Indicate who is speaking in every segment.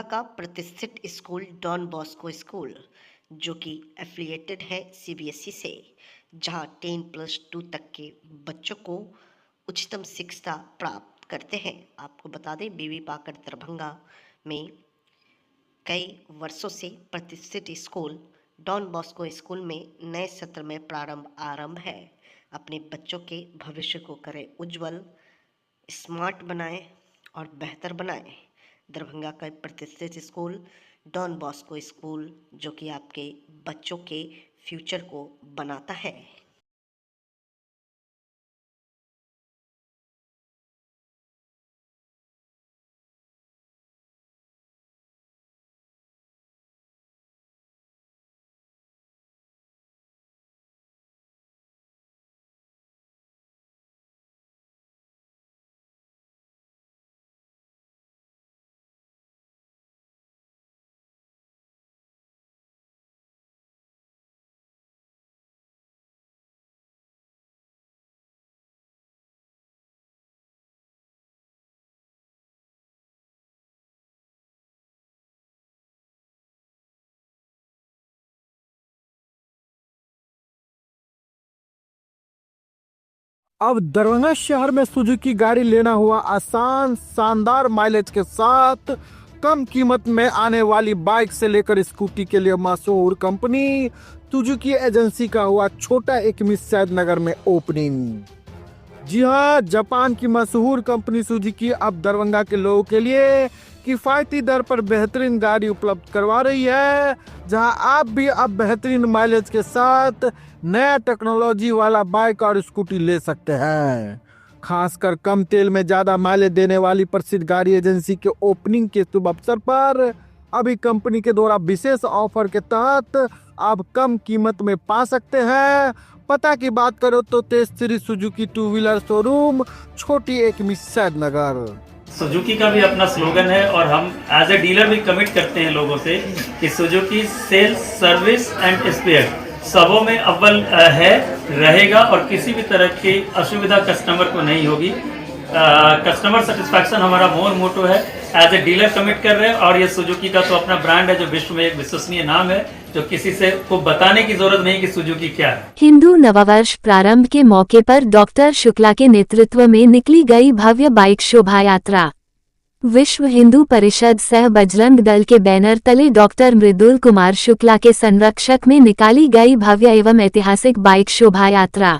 Speaker 1: का प्रतिष्ठित school don Bosco school, जो कि एफिलिएटेड है सीबीएसई से, जहां 10+2 तक के बच्चों को उच्चतम शिक्षा प्राप्त करते हैं। आपको बता दें, बीबी पाकर दरभंगा में कई वर्षों से प्रतिष्ठित स्कूल डॉन बॉस्को स्कूल में नए सत्र में आरंभ है। अपने बच्चों के भविष्य को करें उज्जवल, स्मार्ट बनाएं और बेहतर बनाएं। दरभंगा का प्रतिष्ठित स्कूल डॉन बॉस्को स्कूल, जो कि आपके बच्चों के फ्यूचर को बनाता है।
Speaker 2: अब दरभंगा शहर में सुजुकी गाड़ी लेना हुआ आसान, शानदार माइलेज के साथ कम कीमत में आने वाली बाइक से लेकर स्कूटी के लिए मशहूर कंपनी सुजुकी एजेंसी का हुआ छोटा एक मिस नगर में ओपनिंग। जी हाँ, जापान की मशहूर कंपनी सुजुकी अब दरभंगा के लोगों के लिए किफायती दर पर बेहतरीन गाड़ी उपलब्ध करवा रही है, जहां आप भी अब बेहतरीन माइलेज के साथ नया टेक्नोलॉजी वाला बाइक और स्कूटी ले सकते हैं। खासकर कम तेल में ज्यादा माइलेज देने वाली प्रसिद्ध गाड़ी एजेंसी के ओपनिंग के शुभ अवसर पर अभी कंपनी के द्वारा विशेष ऑफर के तहत आप कम कीमत में पा सकते हैं। पता की बात करो तो Tej Shri Suzuki two wheeler showroom, छोटी एक मिस्सैद नगर।
Speaker 3: सुजुकी का भी अपना स्लोगन है और हम एज ए डीलर भी कमिट करते हैं लोगों से कि Suzuki sales, service and spare सबों में अव्वल है, रहेगा और किसी भी तरह की असुविधा कस्टमर को नहीं होगी। कस्टमर सेटिस्फैक्शन हमारा मोटो है। एज ए डीलर कमिट कर रहे हैं और ये सुजुकी का तो अपना ब्रांड है, जो विश्व में एक विश्वसनीय नाम है, जो किसी से को बताने की जरूरत नहीं कि सुजुकी क्या है।
Speaker 4: हिंदू नववर्ष प्रारंभ के मौके पर डॉक्टर शुक्ला के नेतृत्व में निकली गई भव्य बाइक शोभा यात्रा। विश्व हिंदू परिषद सह बजरंग दल के बैनर तले डॉक्टर मृदुल कुमार शुक्ला के संरक्षक में निकाली गई भव्य एवं ऐतिहासिक बाइक शोभा यात्रा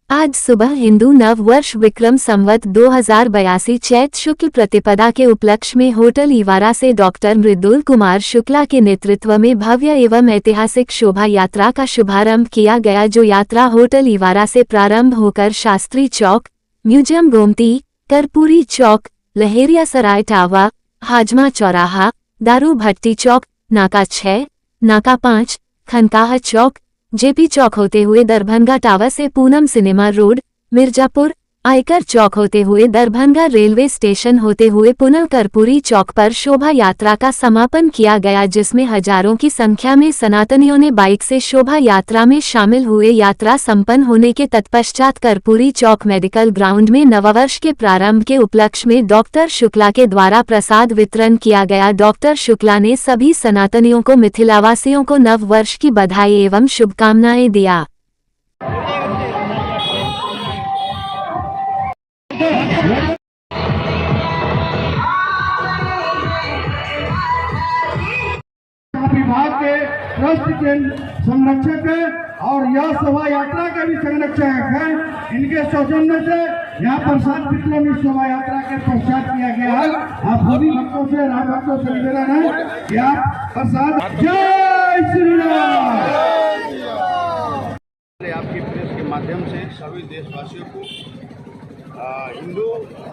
Speaker 4: आज सुबह हिंदू नव वर्ष विक्रम संवत 2082 चैत शुक्ल प्रतिपदा के उपलक्ष्य में होटल इवारा से डॉक्टर मृदुल कुमार शुक्ला के नेतृत्व में भव्य एवं ऐतिहासिक शोभा यात्रा का शुभारंभ किया गया, जो यात्रा होटल इवारा से प्रारंभ होकर शास्त्री चौक, म्यूजियम गोमती, कर्पूरी चौक, लहेरिया सराय टावा, हाजमा चौराहा, दारू भट्टी चौक, नाका 6, नाका 5, खनकाह चौक, जेपी चौक होते हुए दरभंगा टावर से पूनम सिनेमा रोड, मिर्जापुर, आयकर चौक होते हुए दरभंगा रेलवे स्टेशन होते हुए पुनः कर्पूरी चौक पर शोभा यात्रा का समापन किया गया, जिसमें हजारों की संख्या में सनातनियों ने बाइक से शोभा यात्रा में शामिल हुए। यात्रा संपन्न होने के तत्पश्चात कर्पूरी चौक मेडिकल ग्राउंड में नववर्ष के प्रारंभ के उपलक्ष्य में डॉक्टर शुक्ला के द्वारा प्रसाद वितरण किया गया। डॉक्टर शुक्ला ने सभी सनातनियों को, मिथिलावासियों को नव वर्ष की बधाई एवं शुभकामनाएं दिया।
Speaker 5: विभाग के ट्रस्ट के संरक्षक है और यह शोभा यात्रा के भी संरक्षक हैं। इनके सौजन्य से यहाँ प्रसाद वितरण इस शोभा यात्रा के पश्चात किया गया है। आप सभी भक्तों से, राम भक्तों से निवेदन है कि आप प्रसाद। जय श्री राम।
Speaker 6: आपकी प्रेस के माध्यम से सभी देशवासियों को हिंदू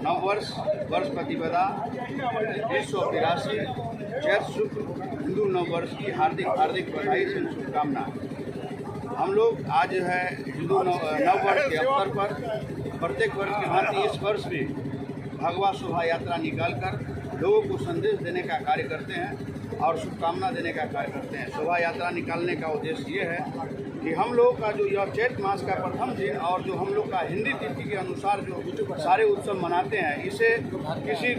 Speaker 6: नववर्ष वर्ष प्रतिपदा 1982 चैत शुक्ल हिंदू नववर्ष की हार्दिक हार्दिक बधाई से शुभकामना। हम लोग आज जो है हिंदू नववर्ष के अवसर पर प्रत्येक वर्ष की भांति इस वर्ष भी भगवा शोभा यात्रा निकालकर लोगों को संदेश देने का कार्य करते हैं। और शुभकामना देने का कार्य करते हैं। शोभा यात्रा निकालने का उद्देश्य ये है कि हम लोग का जो यह चैत मास का प्रथम दिन और जो हम लोग का हिंदी तिथि के अनुसार जो सारे उत्सव मनाते हैं, इसे किसी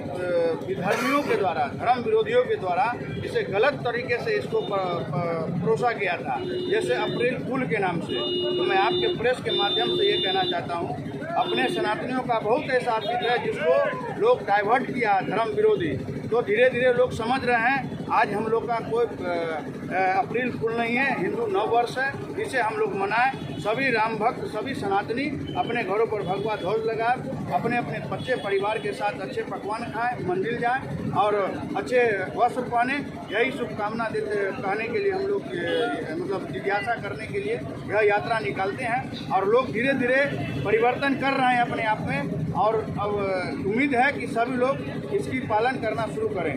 Speaker 6: विधर्मियों के द्वारा, धर्म विरोधियों के द्वारा इसे गलत तरीके से इसको परोसा गया था, जैसे अप्रैल फूल के नाम से। तो मैं आपके प्रेस के माध्यम से ये कहना चाहता हूँ, अपने सनातनियों का बहुत ऐसा अर्पित है जिसको लोग डाइवर्ट किया धर्म विरोधी। तो धीरे धीरे लोग समझ रहे हैं आज हम लोग का कोई अप्रैल फूल नहीं है, हिंदू नव वर्ष है, इसे हम लोग मनाएं। सभी राम भक्त, सभी सनातनी अपने घरों पर भगवा ध्वज लगाएं, अपने अपने बच्चे परिवार के साथ अच्छे पकवान खाएं, मंदिर जाएं और अच्छे वस्त्र पहने। यही शुभकामना कहने के लिए हम लोग मतलब जिज्ञासा करने के लिए यह यात्रा निकालते हैं और लोग धीरे धीरे परिवर्तन कर रहे हैं अपने आप में। और अब उम्मीद है कि सभी लोग इसकी पालन करना शुरू करें।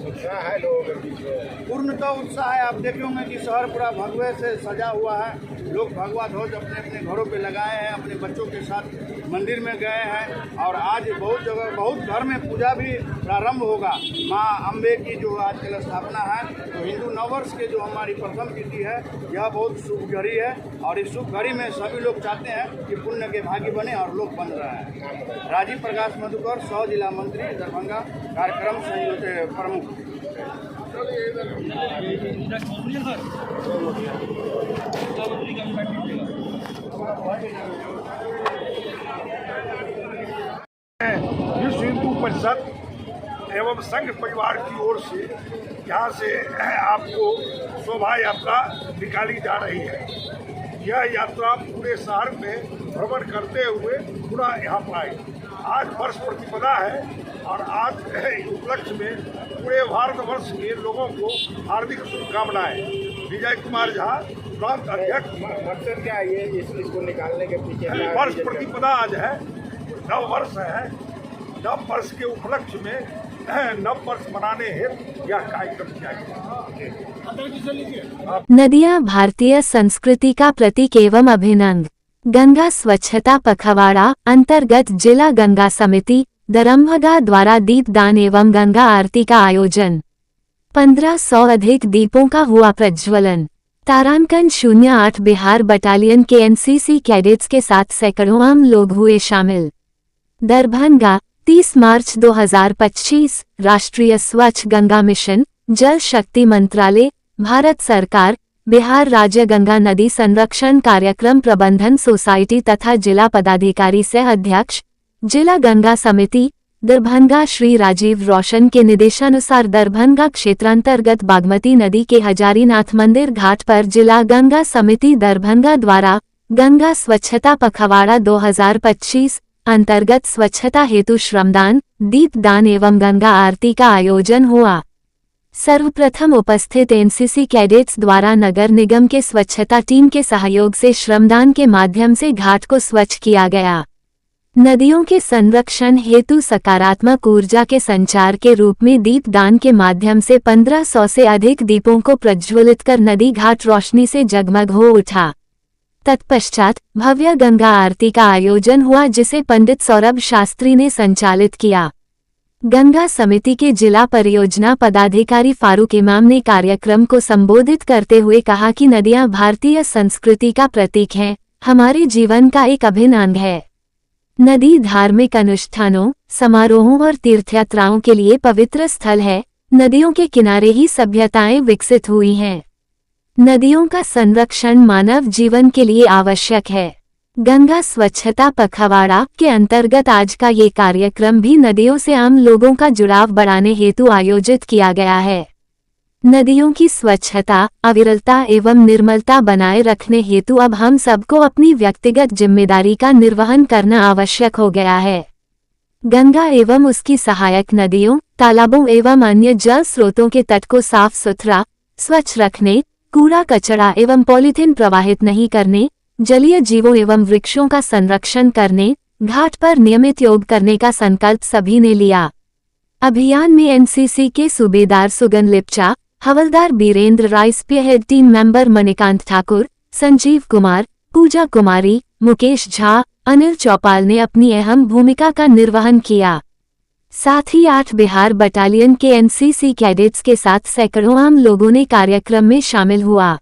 Speaker 2: उत्साह है लोगों के बीच में,
Speaker 6: पूर्णतः उत्साह है। आप देखे होंगे कि शहर पूरा भगवे से सजा हुआ है। लोग भगवा ध्वज अपने अपने घरों पे लगाए हैं, अपने बच्चों के साथ मंदिर में गए हैं और आज बहुत जगह, बहुत घर में पूजा भी प्रारंभ होगा। माँ अम्बे की जो आजकल स्थापना है, तो हिंदू नववर्ष के जो हमारी प्रथम तिथि है, यह बहुत शुभ घड़ी है और इस शुभ घड़ी में सभी लोग चाहते हैं कि पुण्य के भागी बने और लोग बन रहे हैं। राजीव प्रकाश मधुकर, सह जिला मंत्री दरभंगा, कार्यक्रम संयोजक प्रमुख।
Speaker 7: विश्व हिंदू परिषद एवं संघ परिवार की ओर से यहाँ से आपको शोभा यात्रा निकाली जा रही है। यह यात्रा पूरे शहर में भ्रमण करते हुए पुनः यहाँ पर आई। आज वर्ष प्रतिपदा है और आज इस उपलक्ष्य में पूरे भारतवर्ष के लोगों को हार्दिक शुभकामनाएं। विजय कुमार झा, प्रांत अध्यक्ष।
Speaker 2: मकसद क्या है ये इसको निकालने के पीछे?
Speaker 7: वर्ष प्रतिपदा आज है, नव वर्ष है। नव वर्ष के उपलक्ष्य में नव वर्ष मनाने हेतु यह कार्यक्रम किया गया।
Speaker 4: नदियाँ भारतीय संस्कृति का प्रतीक एवं अभिन्न अंग। गंगा स्वच्छता पखवाड़ा अंतर्गत जिला गंगा समिति दरभंगा द्वारा दीपदान एवं गंगा आरती का आयोजन। 1500 अधिक दीपों का हुआ प्रज्वलन। तारांकन 08 बिहार बटालियन के एनसीसी कैडेट्स के साथ सैकड़ों आम लोग हुए शामिल। दरभंगा 30 मार्च 2025। राष्ट्रीय स्वच्छ गंगा मिशन, जल शक्ति मंत्रालय, भारत सरकार, बिहार राज्य गंगा नदी संरक्षण कार्यक्रम प्रबंधन सोसाइटी तथा जिला पदाधिकारी सह अध्यक्ष, जिला गंगा समिति दरभंगा श्री राजीव रोशन के निर्देशानुसार दरभंगा क्षेत्रांतर्गत बागमती नदी के हजारीनाथ मंदिर घाट पर जिला गंगा समिति दरभंगा द्वारा गंगा स्वच्छता पखवाड़ा 2025 अंतर्गत स्वच्छता हेतु श्रमदान, दीपदान एवं गंगा आरती का आयोजन हुआ। सर्वप्रथम उपस्थित एनसीसी कैडेट्स द्वारा नगर निगम के स्वच्छता टीम के सहयोग से श्रमदान के माध्यम से घाट को स्वच्छ किया गया। नदियों के संरक्षण हेतु सकारात्मक ऊर्जा के संचार के रूप में दीपदान के माध्यम से 1500 से अधिक दीपों को प्रज्वलित कर नदी घाट रोशनी से जगमग हो उठा। तत्पश्चात भव्य गंगा आरती का आयोजन हुआ, जिसे पंडित सौरभ शास्त्री ने संचालित किया। गंगा समिति के जिला परियोजना पदाधिकारी फारूक इमाम ने कार्यक्रम को संबोधित करते हुए कहा कि नदियां भारतीय संस्कृति का प्रतीक हैं, हमारे जीवन का एक अभिन्न अंग है। नदी धार्मिक अनुष्ठानों, समारोहों और तीर्थयात्राओं के लिए पवित्र स्थल है। नदियों के किनारे ही सभ्यताएं विकसित हुई हैं। नदियों का संरक्षण मानव जीवन के लिए आवश्यक है। गंगा स्वच्छता पखवाड़ा के अंतर्गत आज का ये कार्यक्रम भी नदियों से आम लोगों का जुड़ाव बढ़ाने हेतु आयोजित किया गया है। नदियों की स्वच्छता, अविरलता एवं निर्मलता बनाए रखने हेतु अब हम सबको अपनी व्यक्तिगत जिम्मेदारी का निर्वहन करना आवश्यक हो गया है। गंगा एवं उसकी सहायक नदियों, तालाबों एवं अन्य जल स्रोतों के तट को साफ सुथरा, स्वच्छ रखने, कूड़ा कचरा एवं पॉलीथीन प्रवाहित नहीं करने, जलीय जीवों एवं वृक्षों का संरक्षण करने, घाट पर नियमित योग करने का संकल्प सभी ने लिया। अभियान में एनसीसी के सूबेदार सुगन लिप्चा, हवलदार Birendra Rai, spearhead team member Manikant Thakur, Sanjeev Kumar, Puja Kumari, Mukesh Jha, Anil Chaupal ने अपनी अहम भूमिका का निर्वहन किया। साथ ही 8 बिहार बटालियन के एनसीसी कैडेट्स के साथ सैकड़ों आम लोगों ने कार्यक्रम में शामिल हुआ।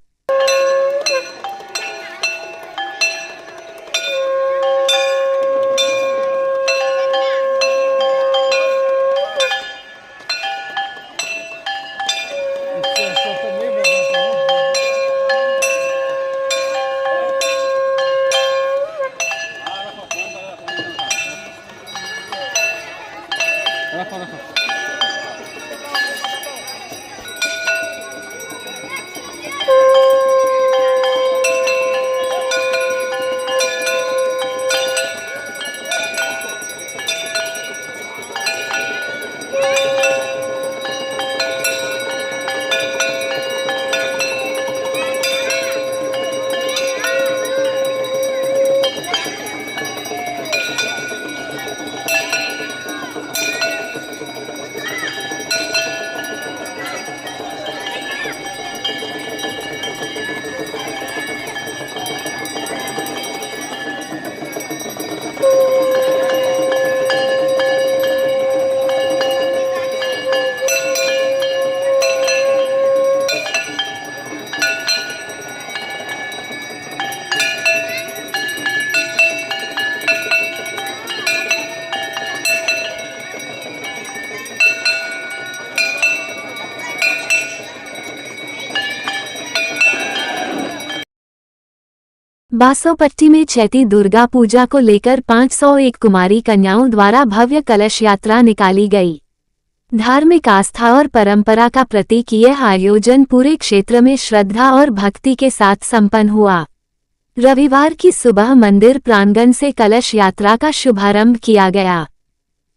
Speaker 4: बासोपट्टी में चैती दुर्गा पूजा को लेकर 501 कुमारी कन्याओं द्वारा भव्य कलश यात्रा निकाली गई। धार्मिक आस्था और परंपरा का प्रतीक यह आयोजन पूरे क्षेत्र में श्रद्धा और भक्ति के साथ संपन्न हुआ। रविवार की सुबह मंदिर प्रांगण से कलश यात्रा का शुभारंभ किया गया।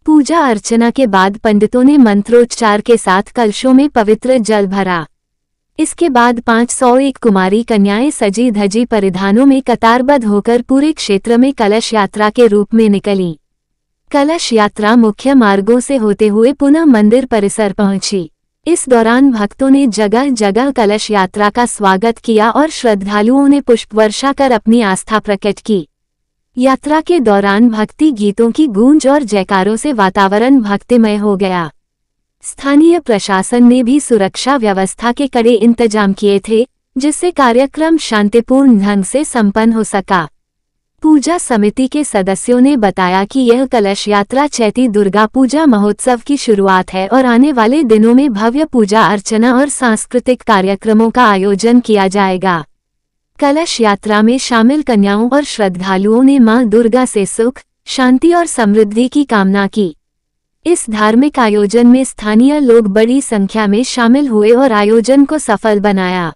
Speaker 4: पूजा अर्चना के बाद पंडितों ने मंत्रोच्चार के साथ कलशों में पवित्र जल भरा। इसके बाद 501 कुमारी कन्याएं सजी धजी परिधानों में कतारबद्ध होकर पूरे क्षेत्र में कलश यात्रा के रूप में निकलीं। कलश यात्रा मुख्य मार्गों से होते हुए पुनः मंदिर परिसर पहुंची। इस दौरान भक्तों ने जगह जगह कलश यात्रा का स्वागत किया और श्रद्धालुओं ने पुष्प वर्षा कर अपनी आस्था प्रकट की। यात्रा के दौरान भक्ति गीतों की गूंज और जयकारों से वातावरण भक्तिमय हो गया। स्थानीय प्रशासन ने भी सुरक्षा व्यवस्था के कड़े इंतजाम किए थे, जिससे कार्यक्रम शांतिपूर्ण ढंग से संपन्न हो सका। पूजा समिति के सदस्यों ने बताया कि यह कलश यात्रा चैती दुर्गा पूजा महोत्सव की शुरुआत है और आने वाले दिनों में भव्य पूजा अर्चना और सांस्कृतिक कार्यक्रमों का आयोजन किया जाएगा। कलश यात्रा में शामिल कन्याओं और श्रद्धालुओं ने मां दुर्गा से सुख, शांति और समृद्धि की कामना की। इस धार्मिक आयोजन में स्थानीय लोग बड़ी संख्या में शामिल हुए और आयोजन को सफल बनाया।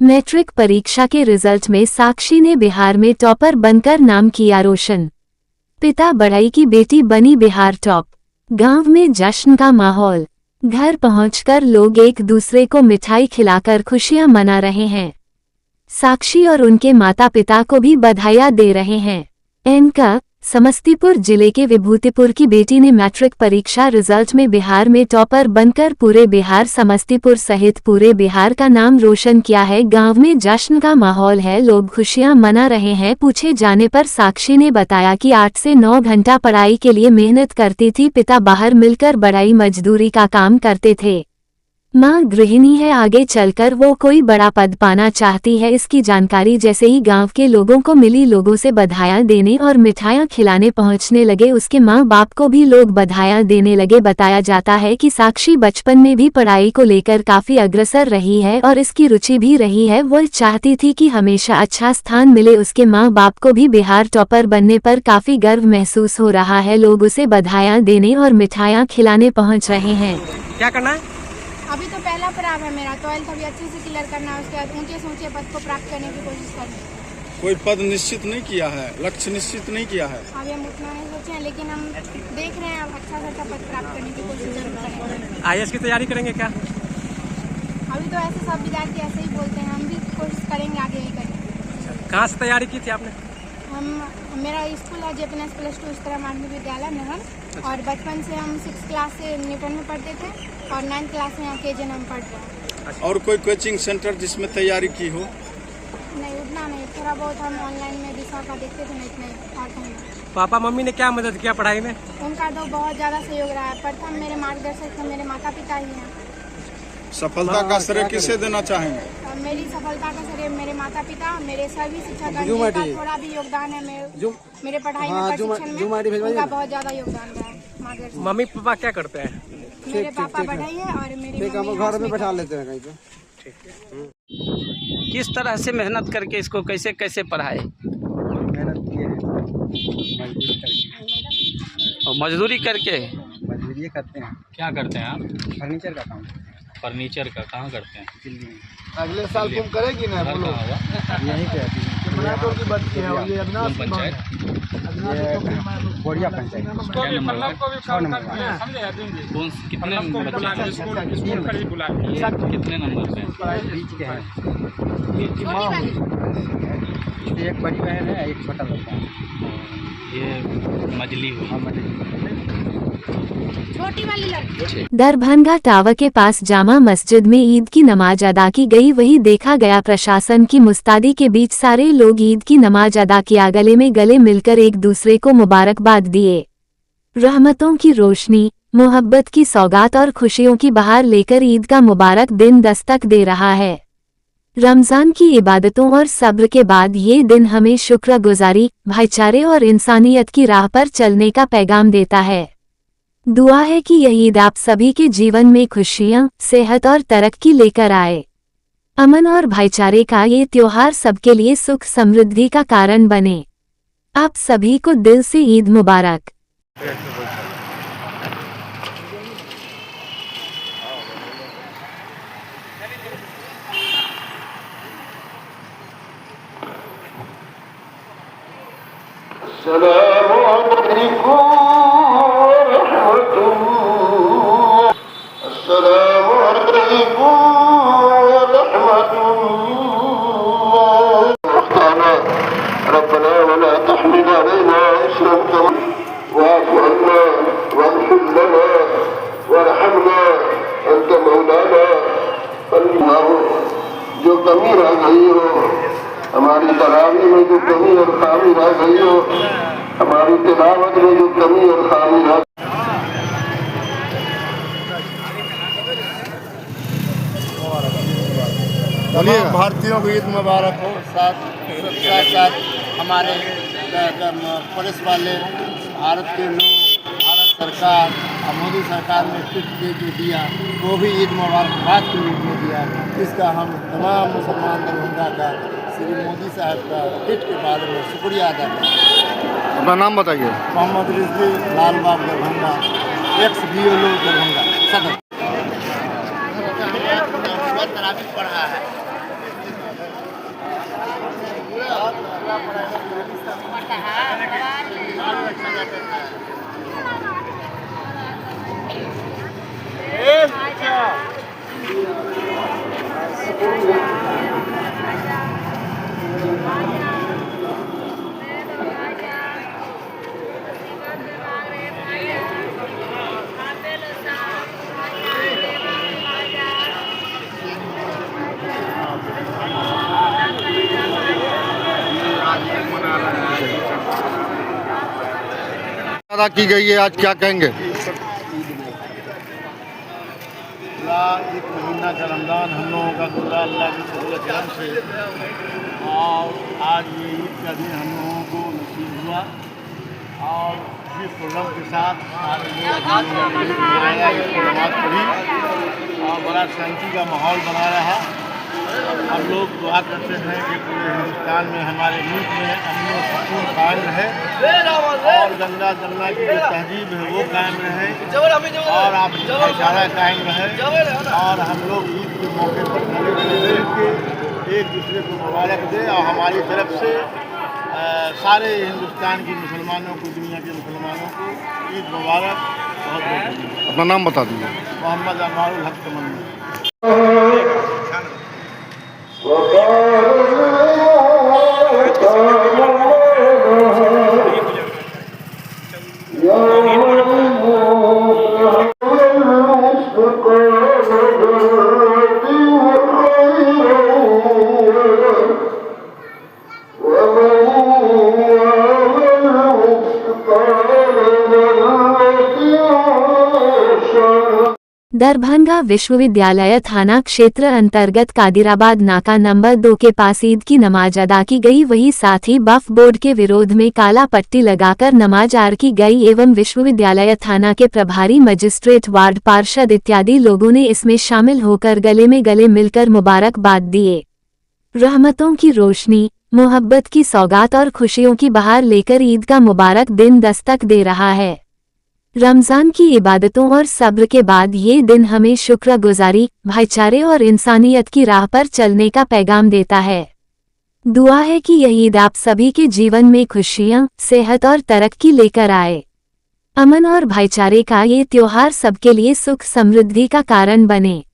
Speaker 4: मैट्रिक परीक्षा के रिजल्ट में साक्षी ने बिहार में टॉपर बनकर नाम किया रोशन। पिता बढ़ई की बेटी बनी बिहार टॉप। गांव में जश्न का माहौल। घर पहुंचकर लोग एक दूसरे को मिठाई खिलाकर खुशियां मना रहे हैं। साक्षी और उनके माता पिता को भी बधाइयां दे रहे हैं। एनका समस्तीपुर जिले के विभूतिपुर की बेटी ने मैट्रिक परीक्षा रिजल्ट में बिहार में टॉपर बनकर पूरे बिहार समस्तीपुर सहित पूरे बिहार का नाम रोशन किया है। गांव में जश्न का माहौल है, लोग खुशियां मना रहे हैं। पूछे जाने पर साक्षी ने बताया कि 8 से 9 घंटा पढ़ाई के लिए मेहनत करती थी। पिता बाहर मिलकर बढ़ई मजदूरी का काम करते थे। मां गृहिणी है, आगे चलकर वो कोई बड़ा पद पाना चाहती है। इसकी जानकारी जैसे ही गांव के लोगों को मिली, लोगों से बधाइयां देने और मिठाइयां खिलाने पहुंचने लगे। उसके मां बाप को भी लोग बधाइयां देने लगे। बताया जाता है कि साक्षी बचपन में भी पढ़ाई को लेकर काफी अग्रसर रही है और इसकी रुचि भी रही है। वो चाहती थी कि हमेशा अच्छा स्थान मिले। उसके माँ बाप को भी बिहार टॉपर बनने पर काफी गर्व महसूस हो रहा है। लोग उसे बधाइयां देने और मिठाइयां खिलाने पहुंच रहे हैं।
Speaker 8: क्या करना है?
Speaker 9: अभी तो पहला पड़ाव है मेरा, 12th अभी अच्छे से क्लियर करना है, उसके बाद ऊंचे से ऊंचे पद को प्राप्त करने की कोशिश करनी।
Speaker 10: कोई पद निश्चित नहीं किया है, लक्ष्य निश्चित नहीं किया है?
Speaker 9: अभी हम उतना नहीं सोचे हैं, लेकिन हम देख रहे हैं, अब अच्छा सा पद प्राप्त करने की कोशिश जरूर करेंगे।
Speaker 8: IAS की तैयारी करेंगे क्या?
Speaker 9: अभी तो ऐसे सब विद्यार्थी ऐसे ही बोलते हैं, हम भी कोशिश करेंगे, आगे ही करेंगे।
Speaker 8: कहाँ से तैयारी की थी आपने?
Speaker 9: मेरा स्कूल है JPNS +2 उत्तरा माध्यमिक विद्यालय नहर, और बचपन से हम 6th क्लास से न्यूटन में पढ़ते थे और 9th क्लास में यहाँ KJN में पढ़ रहे हैं।
Speaker 10: और कोई कोचिंग सेंटर जिसमें तैयारी की हो?
Speaker 9: नहीं, उतना नहीं, थोड़ा बहुत हम ऑनलाइन में दिशा का देखते थे, नहीं और कहीं नहीं।
Speaker 8: पापा मम्मी ने क्या मदद किया पढ़ाई में?
Speaker 9: उनका तो बहुत ज़्यादा सहयोग रहा है। प्रथम मेरे मार्गदर्शक तो मेरे माता पिता ही हैं।
Speaker 10: सफलता का श्रेय किसे देना चाहेंगे?
Speaker 9: मेरी सफलता का श्रेय मेरे माता पिता, मेरे सभी शिक्षकगण का थोड़ा भी योगदान है। मेरे पढ़ाई में, प्रशिक्षण में उनका बहुत ज़्यादा योगदान रहा है। मार्गदर्शन।
Speaker 8: मम्मी पापा क्या करते हैं?
Speaker 9: मेरे पापा बढ़ई है और मेरी मम्मी घर में बैठा लेते हैं कहीं पे।
Speaker 11: किस तरह से मेहनत करके इसको कैसे कैसे पढ़ाए?
Speaker 12: मेहनत किए हैं,
Speaker 11: मजदूरी करके।
Speaker 12: मजदूरी करते हैं।
Speaker 11: क्या करते हैं आप?
Speaker 12: फर्नीचर का काम।
Speaker 11: फर्नीचर का कहाँ करते हैं?
Speaker 12: दिल्ली में।
Speaker 5: अगले साल तुम करेगी ना?
Speaker 11: घर कहाँ हुआ?
Speaker 12: यहीं पे
Speaker 11: कौन पंचायत?
Speaker 12: कोरिया पंचायत।
Speaker 11: क्या नंबर?
Speaker 12: 6 नंबर।
Speaker 11: कौन कितने कितने नंबर पे?
Speaker 12: बीच के हैं। एक बड़ी बहन है, एक छोटा लड़का है।
Speaker 11: ये मजली हुई।
Speaker 9: छोटी वाली लड़की।
Speaker 4: दरभंगा टावर के पास जामा मस्जिद में ईद की नमाज अदा की गई। वही देखा गया प्रशासन की मुस्तैदी के बीच सारे लोग ईद की नमाज अदा किया, गले में गले मिलकर एक दूसरे को मुबारकबाद दिए। रहमतों की रोशनी, मोहब्बत की सौगात और खुशियों की बहार लेकर ईद का मुबारक दिन दस्तक दे रहा है। रमजान की इबादतों और सब्र के बाद ये दिन हमें शुक्रगुजारी, भाईचारे और इंसानियत की राह पर चलने का पैगाम देता है। दुआ है कि यह ईद आप सभी के जीवन में खुशियां, सेहत और तरक्की लेकर आए। अमन और भाईचारे का ये त्योहार सबके लिए सुख समृद्धि का कारण बने। आप सभी को दिल से ईद मुबारक।
Speaker 13: जो कमी रह गई हो हमारी तरावी में, जो कमी और खामी रह गई हो हमारी तिलावत में, जो कमी और खामी रह
Speaker 6: भारतीयों को ईद मुबारक हो। साथ साथ हमारे पुलिस वाले, भारत के लोग, भारत सरकार और मोदी सरकार ने किट दे जो दिया वो भी ईद मुबारकबाद के रूप में दिया। इसका हम तमाम मुसलमान दरभंगा का श्री मोदी साहब का किट के बारे में शुक्रिया अदा करते हैं।
Speaker 10: अपना नाम बताइए।
Speaker 6: मोहम्मद रिजवी, लालबाग दरभंगा, ex-BLO दरभंगा सदर। पढ़ा है
Speaker 10: अदा की गई है, आज क्या कहेंगे?
Speaker 6: पूरा एक महीना का रमज़ान हम लोगों का गुजरा अल्लाह के फजल करम से, और आज ये ईद का दिन हम लोगों को नसीब हुआ। और इस प्रोग्राम के साथ आज लोग मनाया, इसको नमाज पढ़ी और बड़ा शांति का माहौल बना रहा। हम लोग दुआ करते हैं कि पूरे हिंदुस्तान में, हमारे मुल्क में अमन और सुकून कायम रहे और गंगा जमुना की जो तहजीब है वो कायम रहे और आप भाईचारा कायम रहे और हम लोग ईद के मौके पर मिल के एक दूसरे को मुबारक दें। और हमारी तरफ से सारे हिंदुस्तान के मुसलमानों को, दुनिया के मुसलमानों को ईद मुबारक। बहुत बहुत
Speaker 10: अपना नाम बता दीजिए।
Speaker 6: मोहम्मद अमारुल हक तमन्ना।
Speaker 4: दरभंगा विश्वविद्यालय थाना क्षेत्र अंतर्गत कादिराबाद नाका नंबर 2 के पास ईद की नमाज अदा की गई। वहीं साथ ही वक्फ बोर्ड के विरोध में काला पट्टी लगाकर नमाज आर की गई एवं विश्वविद्यालय थाना के प्रभारी मजिस्ट्रेट, वार्ड पार्षद इत्यादि लोगों ने इसमें शामिल होकर गले में गले मिलकर मुबारकबाद दिए। रहमतों की रोशनी, मोहब्बत की सौगात और खुशियों की बहार लेकर ईद का मुबारक दिन दस्तक दे रहा है। रमजान की इबादतों और सब्र के बाद ये दिन हमें शुक्रगुजारी, भाईचारे और इंसानियत की राह पर चलने का पैगाम देता है। दुआ है कि यह ईद आप सभी के जीवन में खुशियां, सेहत और तरक्की लेकर आए। अमन और भाईचारे का ये त्योहार सबके लिए सुख समृद्धि का कारण बने।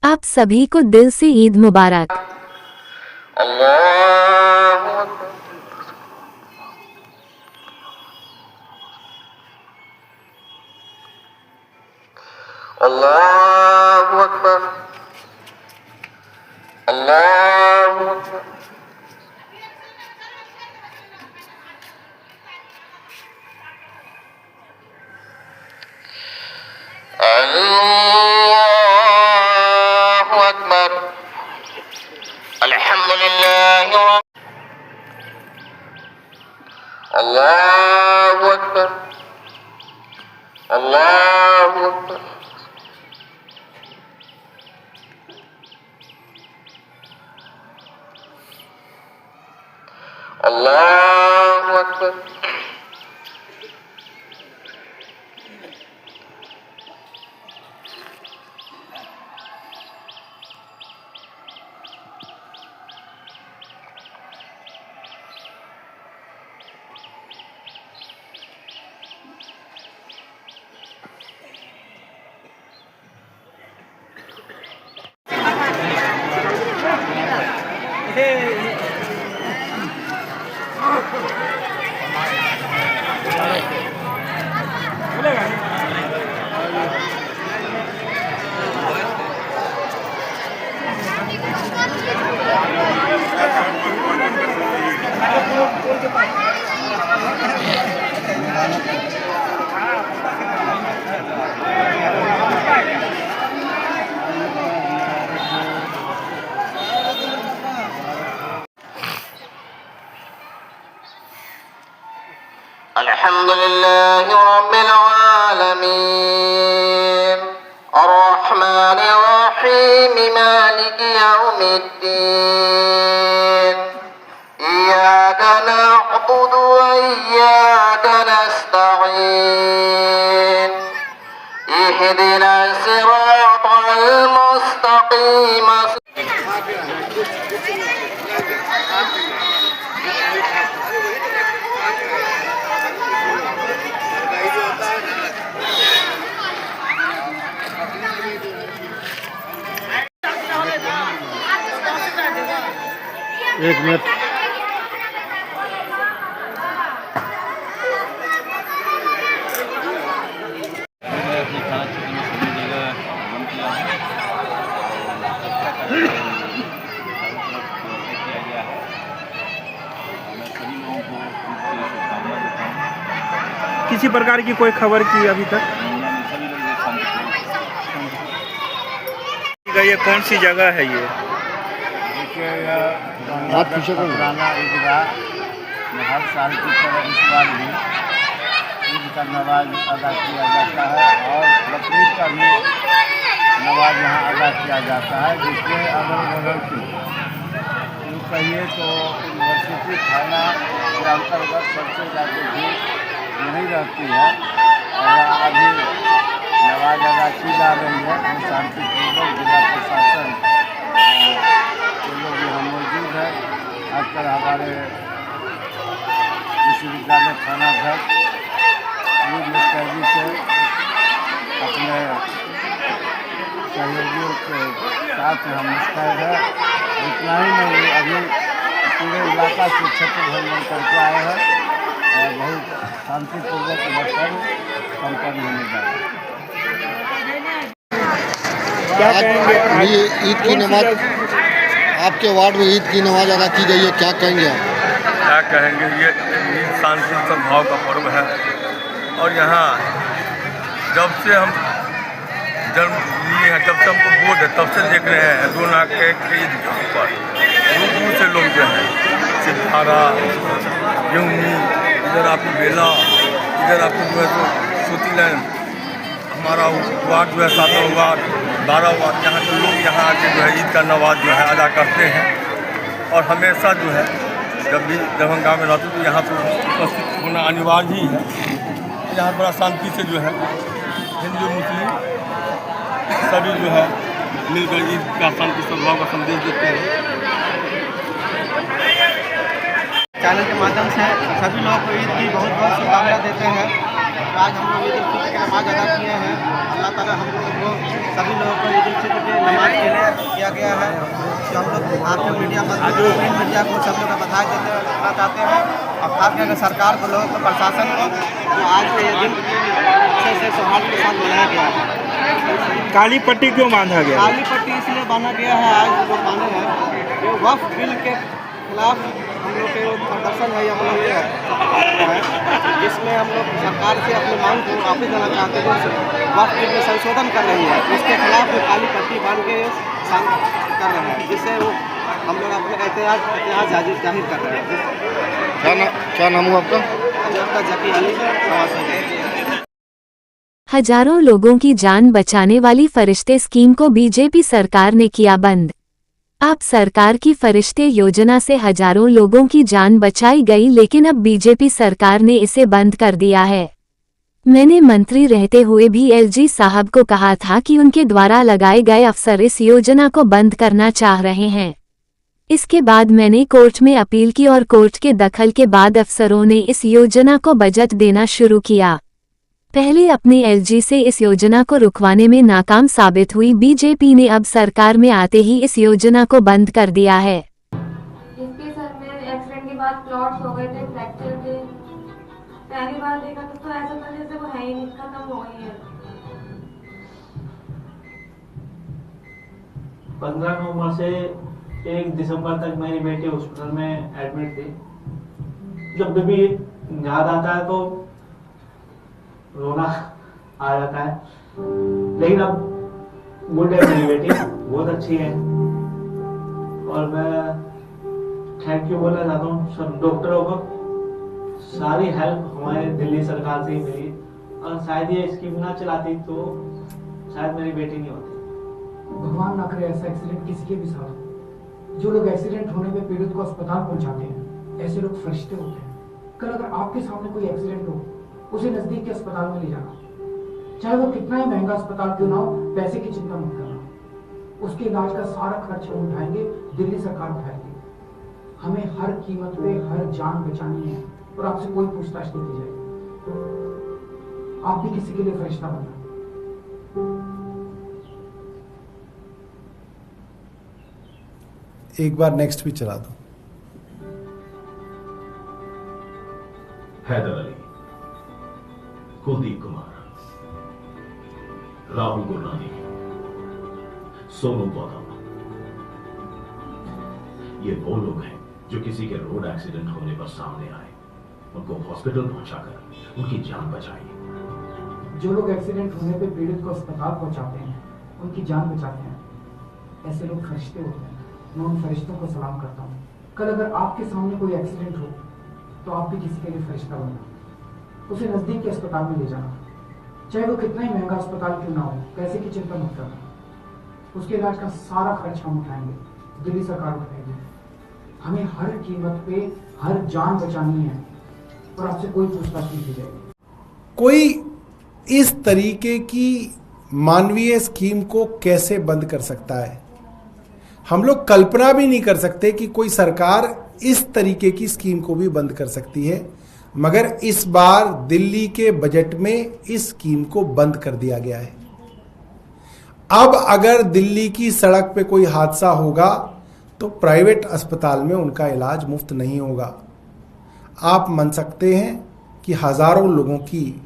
Speaker 4: आप सभी को दिल से ईद मुबारक।
Speaker 13: अल्लाहु अकबर, अल्लाहु अकबर, अल्लाहु अकबर, अल्हम्दुलिल्लाह, अल्लाहु अकबर, अल्लाहु अकबर, अल्लाहु अकबर। अल्हम्दुलिल्लाहि रब्बिल आलमीन, अर्रहमानिर रहीम, मालिकि यौमिद्दीन, इय्याका नअबुदु व इय्याका नस्तईन, इहदिनास सिरातल मुस्तकीम।
Speaker 6: एक मिनट।
Speaker 8: किसी प्रकार की कोई खबर की अभी तक?
Speaker 14: का ये कौन सी जगह है ये?
Speaker 15: देखिए पुराना ईदगाह में हर साल की तरह इस बार भी ईद का नमाज अदा किया जाता है और बकरीद का भी नमाज यहाँ अदा किया जाता है, जिसमें अगल बगल की कहिए तो यूनिवर्सिटी थाना के अंतर्गत सबसे ज़्यादा भीड़ यही रहती है। और अभी नमाज अदा की जा रही है और शांतिपूर्वक जिला प्रशासन के लोग यहाँ मौजूद है। आजकल हमारे विश्वविद्यालय थानाध्यक्ष अनिल मुस्तैदी से अपने सहयोगियों के साथ हम मुस्तैद है। इतना ही नहीं, अभी पूरे इलाका से छत्र भ्रमण करके आए हैं और बहुत शांतिपूर्वक पर्व संपन्न होने जा रहा है।
Speaker 14: क्या कहेंगे?
Speaker 10: ये ईद की नमाज आपके वार्ड में ईद की नमाज अदा की गई है, क्या कहेंगे आप?
Speaker 16: क्या कहेंगे, ये ईद शांति सद्भाव का पर्व है और यहाँ जब से हम जन्म लिए हैं, जब से हमको बोध है तब से देख रहे हैं दोनों के ईदगाह पर दूर दूर से लोग जो हैं सिद्धारा, गेहूँ, इधर आपको बेला, इधर आपको जो है तो सूतीलैंड, हमारा वार्ड जो है 7वां वार्ड 12 वार्ड, यहाँ के लोग यहाँ आके जो है ईद का नमाज जो है अदा करते हैं। और हमेशा जो है जब हम गाँव में रहते तो यहाँ पर उपस्थित होना अनिवार्य ही है। यहाँ बड़ा शांति से जो है हिंदू मुस्लिम सभी जो है मिलकर ईद का शांति सद्भाव का संदेश देते हैं।
Speaker 12: चैनल के माध्यम से सभी लोगों को ईद की बहुत बहुत शुभकामनाएं देते हैं। आज हम लोग ईद उल फितर की नमाज अदा किए हैं। अल्लाह ताला हम लोगों को सभी लोगों को ईद उल फितर की नमाज के लिए किया गया है। जो हम लोग आपके मीडिया प्रिंट मीडिया को सब लोग बधाई देना चाहते हैं और खास करके सरकार को, लोगों को, प्रशासन को जो आज के ये दिन अच्छे से सौहार्द के साथ मनाया गया है।
Speaker 14: काली पट्टी क्यों बांधा गया?
Speaker 12: काली पट्टी इसलिए बांधा गया है, आज लोग माने हैं ये वक्फ बिल के खिलाफ हम लोग के प्रदर्शन है, हम लोग है जिसमें हम लोग सरकार से अपनी मांग को वापस देना चाहते हैं। वक्फ बिल में संशोधन कर रही है, उसके खिलाफ काली पट्टी बांध के कर रहे हैं, जिससे वो हम लोग अपने एहतियात जाहिर कर रहे हैं।
Speaker 10: क्या नाम हुआ आपका?
Speaker 12: डॉक्टर जकी अली नवाज।
Speaker 4: हजारों लोगों की जान बचाने वाली फरिश्ते स्कीम को बीजेपी सरकार ने किया बंद। आप सरकार की फरिश्ते योजना से हजारों लोगों की जान बचाई गई, लेकिन अब बीजेपी सरकार ने इसे बंद कर दिया है। मैंने मंत्री रहते हुए भी एलजी साहब को कहा था कि उनके द्वारा लगाए गए अफसर इस योजना को बंद करना चाह रहे हैं। इसके बाद मैंने कोर्ट में अपील की और कोर्ट के दखल के बाद अफसरों ने इस योजना को बजट देना शुरू किया। पहले अपने एलजी से इस योजना को रुकवाने में नाकाम साबित हुई बीजेपी ने अब सरकार में आते ही इस योजना को बंद कर दिया है।
Speaker 17: इसके सर में एक्सीडेंट के बाद क्लॉट्स हो गए थे, फ्रैक्चर थे। पहली बार देखा तो ऐसा था जैसे वो है ही नहीं, खत्म हो गई है।
Speaker 18: 15 नवंबर से 1 दिसंबर तक मेरी बेटी हॉस्पिटल में एडमिट थी। जब भी याद आता है तो रोना आ जाता है, लेकिन अब गुड है, मेरी बेटी बहुत अच्छी है और मैं थैंक यू बोलना चाहता हूँ सब डॉक्टरों को। सारी हेल्प हमारे दिल्ली सरकार से ही मिली और शायद ये स्कीम ना चलाती तो शायद मेरी बेटी नहीं होती।
Speaker 19: भगवान ना करे ऐसा एक्सीडेंट किसी के भी साथ। जो लोग एक्सीडेंट होने पे पीड़ित को अस्पताल पहुंचाते हैं, ऐसे लोग फरिश्ते होते हैं। कल अगर आपके सामने कोई एक्सीडेंट हो, उसे नजदीक के अस्पताल में ले जाना, चाहे वो कितना ही महंगा अस्पताल क्यों ना हो, पैसे की चिंता मत करना। उसके इलाज का सारा खर्च हम उठाएंगे, दिल्ली सरकार उठाएगी। हमें हर कीमत पे हर जान बचानी है और आपसे कोई पूछताछ नहीं की जाएगी। आप भी किसी के लिए फरिश्ता बनना।
Speaker 20: एक बार नेक्स्ट भी चला दो।
Speaker 21: हैदर अली, कुलदीप कुमार, राहुल गुरनानी, सोनू गौतम, ये वो लोग हैं जो किसी के रोड एक्सीडेंट होने पर सामने आए, उनको हॉस्पिटल पहुंचाकर उनकी जान बचाई।
Speaker 19: जो लोग एक्सीडेंट होने पे पीड़ित को अस्पताल पहुंचाते हैं, उनकी जान बचाते हैं। ऐसे लोग फरिश्ते होते हैं, मैं उन फरिश्तों को सलाम करता हूँ। कल अगर आपके सामने कोई एक्सीडेंट हो तो आप भी किसी के लिए फरिश्ता बनना, उसे नज़दीक के अस्पताल में ले जाना, चाहे वो कितना ही महंगा अस्पताल क्यों ना हो, पैसे की चिंता मत करना, उसके इलाज का सारा खर्च हम उठाएंगे, दिल्ली सरकार उठाएगी। हमें हर कीमत पे हर जान बचानी है और आपसे कोई पूछताछ नहीं की जाएगी।
Speaker 2: कोई इस तरीके की मानवीय स्कीम को कैसे बंद कर सकता है? हम लोग कल्पना भी नहीं कर सकते कि कोई सरकार इस तरीके की स्कीम को भी बंद कर सकती है, मगर इस बार दिल्ली के बजट में इस स्कीम को बंद कर दिया गया है। अब अगर दिल्ली की सड़क पे कोई हादसा होगा तो प्राइवेट अस्पताल में उनका इलाज मुफ्त नहीं होगा। आप मान सकते हैं कि हजारों लोगों की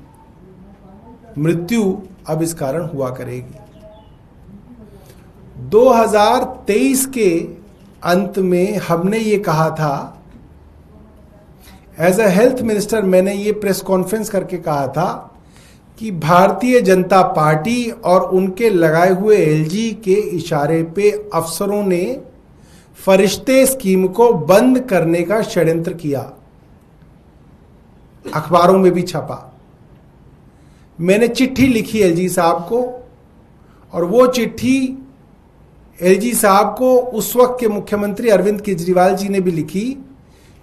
Speaker 2: मृत्यु अब इस कारण हुआ करेगी। 2023 के अंत में हमने ये कहा था, एज अ हेल्थ मिनिस्टर मैंने ये प्रेस कॉन्फ्रेंस करके कहा था कि भारतीय जनता पार्टी और उनके लगाए हुए एलजी के इशारे पे अफसरों ने फरिश्ते स्कीम को बंद करने का षड्यंत्र किया। अखबारों में भी छपा। मैंने चिट्ठी लिखी एलजी साहब को और वो चिट्ठी एलजी साहब को उस वक्त के मुख्यमंत्री अरविंद केजरीवाल जी ने भी लिखी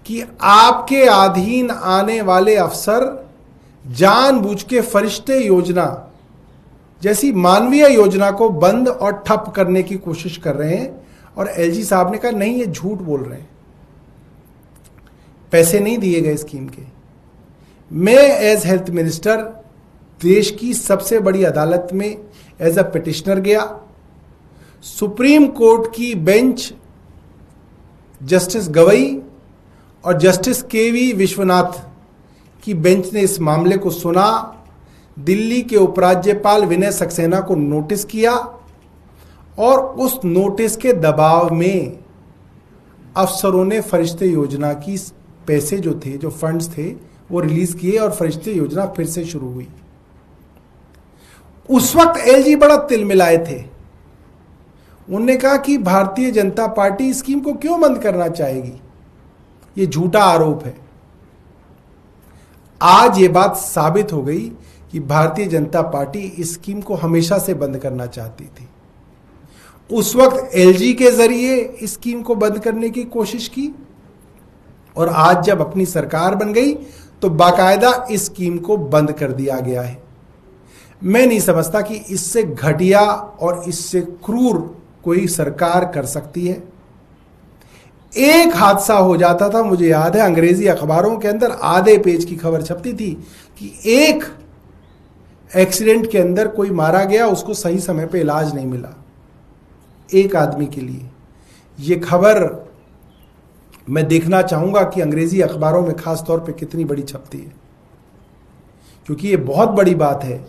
Speaker 2: कि आपके अधीन आने वाले अफसर जानबूझ के फरिश्ते योजना जैसी मानवीय योजना को बंद और ठप करने की कोशिश कर रहे हैं। और एलजी साहब ने कहा नहीं, ये झूठ बोल रहे हैं, पैसे नहीं दिए गए स्कीम के। मैं एज हेल्थ मिनिस्टर देश की सबसे बड़ी अदालत में एज अ पिटिशनर गया। सुप्रीम कोर्ट की बेंच जस्टिस गवई और जस्टिस केवी विश्वनाथ की बेंच ने इस मामले को सुना। दिल्ली के उपराज्यपाल विनय सक्सेना को नोटिस किया और उस नोटिस के दबाव में अफसरों ने फरिश्ते योजना की पैसे जो थे, जो फंड्स थे, वो रिलीज किए और फरिश्ते योजना फिर से शुरू हुई। उस वक्त एलजी बड़ा तिलमिलाए थे। उन्होंने कहा कि भारतीय जनता पार्टी स्कीम को क्यों बंद करना चाहेगी, ये झूठा आरोप है। आज ये बात साबित हो गई कि भारतीय जनता पार्टी इस स्कीम को हमेशा से बंद करना चाहती थी। उस वक्त एलजी के जरिए इस स्कीम को बंद करने की कोशिश की और आज जब अपनी सरकार बन गई तो बाकायदा इस स्कीम को बंद कर दिया गया है। मैं नहीं समझता कि इससे घटिया और इससे क्रूर कोई सरकार कर सकती है। एक हादसा हो जाता था, मुझे याद है अंग्रेजी अखबारों के अंदर आधे पेज की खबर छपती थी कि एक एक्सीडेंट के अंदर कोई मारा गया, उसको सही समय पे इलाज नहीं मिला, एक आदमी के लिए। ये खबर मैं देखना चाहूंगा कि अंग्रेजी अखबारों में खास तौर पे कितनी बड़ी छपती है, क्योंकि ये बहुत बड़ी बात है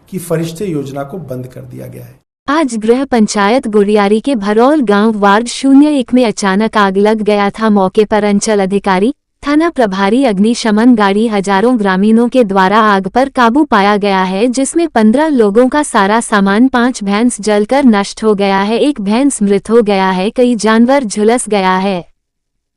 Speaker 2: कि फरिश्ते योजना को बंद कर दिया गया है।
Speaker 4: आज गृह पंचायत गुड़ियारी के भरौल गांव वार्ड 01 में अचानक आग लग गया था। मौके पर अंचल अधिकारी, थाना प्रभारी, अग्निशमन गाड़ी, हजारों ग्रामीणों के द्वारा आग पर काबू पाया गया है, जिसमें 15 लोगों का सारा सामान, 5 भैंस जलकर नष्ट हो गया है, 1 भैंस मृत हो गया है, कई जानवर झुलस गया है।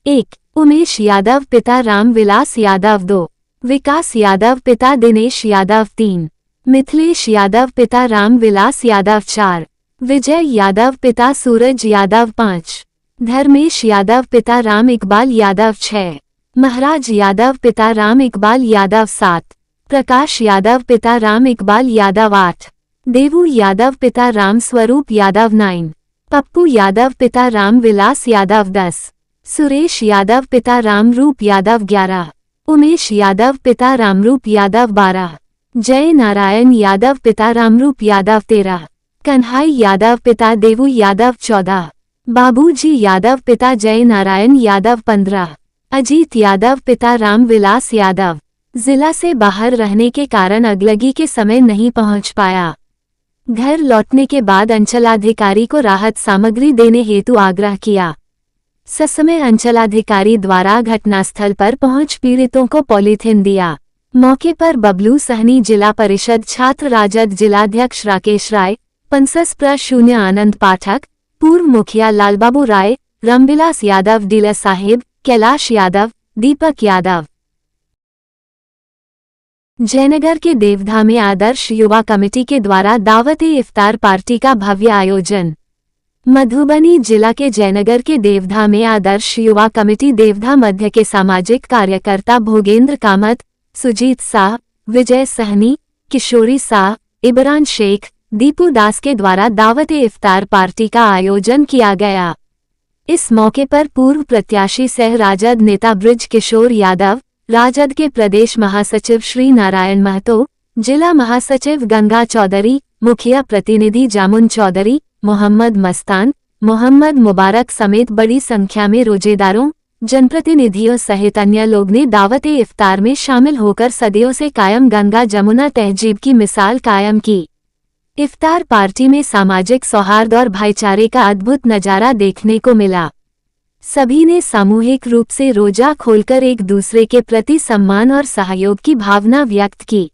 Speaker 4: 1 उमेश यादव पिता रामविलास यादव, 2 विकास यादव पिता दिनेश यादव, 3 मिथिलेश यादव पिता रामविलास यादव, 4 विजय यादव पिता सूरज यादव, 5 धर्मेश यादव पिता राम इकबाल यादव, 6 महाराज यादव पिता राम इकबाल यादव, 7 प्रकाश यादव पिता राम इकबाल यादव, 8 देवू यादव पिता राम स्वरूप यादव, 9 पप्पू यादव पिता राम विलास यादव, 10 सुरेश यादव पिता रामरूप यादव, 11 उमेश यादव पिता रामरूप यादव, 12 जय नारायण यादव पिता रामरूप यादव, 13 कन्हाई यादव पिता देवू यादव, 14 बाबूजी यादव पिता जय नारायण यादव, 15 अजीत यादव पिता रामविलास यादव। जिला से बाहर रहने के कारण अगलगी के समय नहीं पहुंच पाया। घर लौटने के बाद अंचलाधिकारी को राहत सामग्री देने हेतु आग्रह किया। ससमय अंचलाधिकारी द्वारा घटनास्थल पर पहुंच पीड़ितों को पॉलीथिन दिया। मौके पर बबलू सहनी, जिला परिषद छात्र राजद जिलाध्यक्ष राकेश राय, पंसस प्र 0 आनंद पाठक, पूर्व मुखिया लालबाबू राय, रामविलास यादव, डीलर साहिब, कैलाश यादव, दीपक यादव। जयनगर के देवधा में आदर्श युवा कमेटी के द्वारा दावत-ए-इफ्तार पार्टी का भव्य आयोजन। मधुबनी जिला के जयनगर के देवधा में आदर्श युवा कमेटी देवधा मध्य के सामाजिक कार्यकर्ता भोगेंद्र कामत, सुजीत शाह, विजय सहनी, किशोरी शाह, इमरान शेख, दीपू दास के द्वारा दावत-ए-इफ्तार पार्टी का आयोजन किया गया। इस मौके पर पूर्व प्रत्याशी सह राजद नेता ब्रिज किशोर यादव, राजद के प्रदेश महासचिव श्री नारायण महतो, जिला महासचिव गंगा चौधरी, मुखिया प्रतिनिधि जामुन चौधरी, मोहम्मद मस्तान, मोहम्मद मुबारक समेत बड़ी संख्या में रोजेदारों, जनप्रतिनिधियों सहित अन्य लोग ने दावत-ए-इफ्तार में शामिल होकर सदियों से कायम गंगा जमुना तहजीब की मिसाल कायम की। इफ्तार पार्टी में सामाजिक सौहार्द और भाईचारे का अद्भुत नजारा देखने को मिला। सभी ने सामूहिक रूप से रोजा खोलकर एक दूसरे के प्रति सम्मान और सहयोग की भावना व्यक्त की।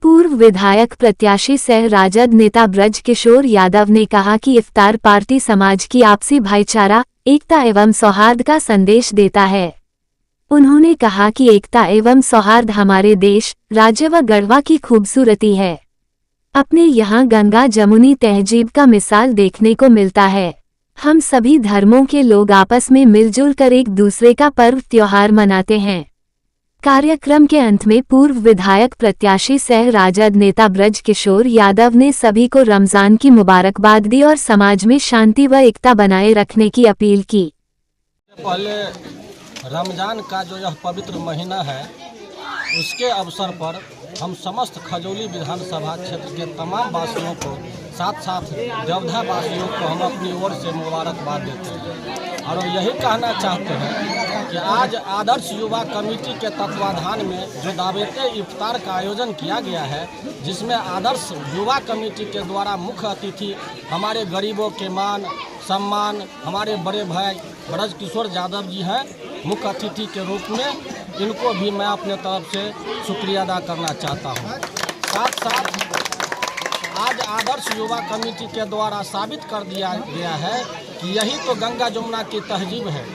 Speaker 4: पूर्व विधायक प्रत्याशी सह राजद नेता ब्रज किशोर यादव ने कहा कि इफ्तार पार्टी समाज की आपसी भाईचारा, एकता एवं सौहार्द का संदेश देता है। उन्होंने कहा कि एकता एवं सौहार्द हमारे देश, राज्य व गढ़वा की खूबसूरती है। अपने यहाँ गंगा जमुनी तहजीब का मिसाल देखने को मिलता है। हम सभी धर्मों के लोग आपस में मिलजुल कर एक दूसरे का पर्व त्योहार मनाते हैं। कार्यक्रम के अंत में पूर्व विधायक प्रत्याशी सह राजद नेता ब्रज किशोर यादव ने सभी को रमजान की मुबारकबाद दी और समाज में शांति व एकता बनाए रखने की अपील की।
Speaker 20: पहले रमजान का जो यह पवित्र महीना है, उसके अवसर पर हम समस्त खजौली विधानसभा क्षेत्र के तमाम वासियों को, साथ साथ देवधा वासियों को हम अपनी ओर से मुबारकबाद देते हैं और यही कहना चाहते हैं कि आज आदर्श युवा कमेटी के तत्वाधान में जो दावत-ए-इफ्तार का आयोजन किया गया है, जिसमें आदर्श युवा कमेटी के द्वारा मुख्य अतिथि हमारे गरीबों के मान सम्मान हमारे बड़े भाई ब्रज किशोर यादव जी हैं मुख्य अतिथि के रूप में। इनको भी मैं अपने तरफ से शुक्रिया अदा करना चाहता हूँ। साथ साथ आज आदर्श युवा कमेटी के द्वारा साबित कर दिया गया है कि यही तो गंगा जमुना की तहजीब है।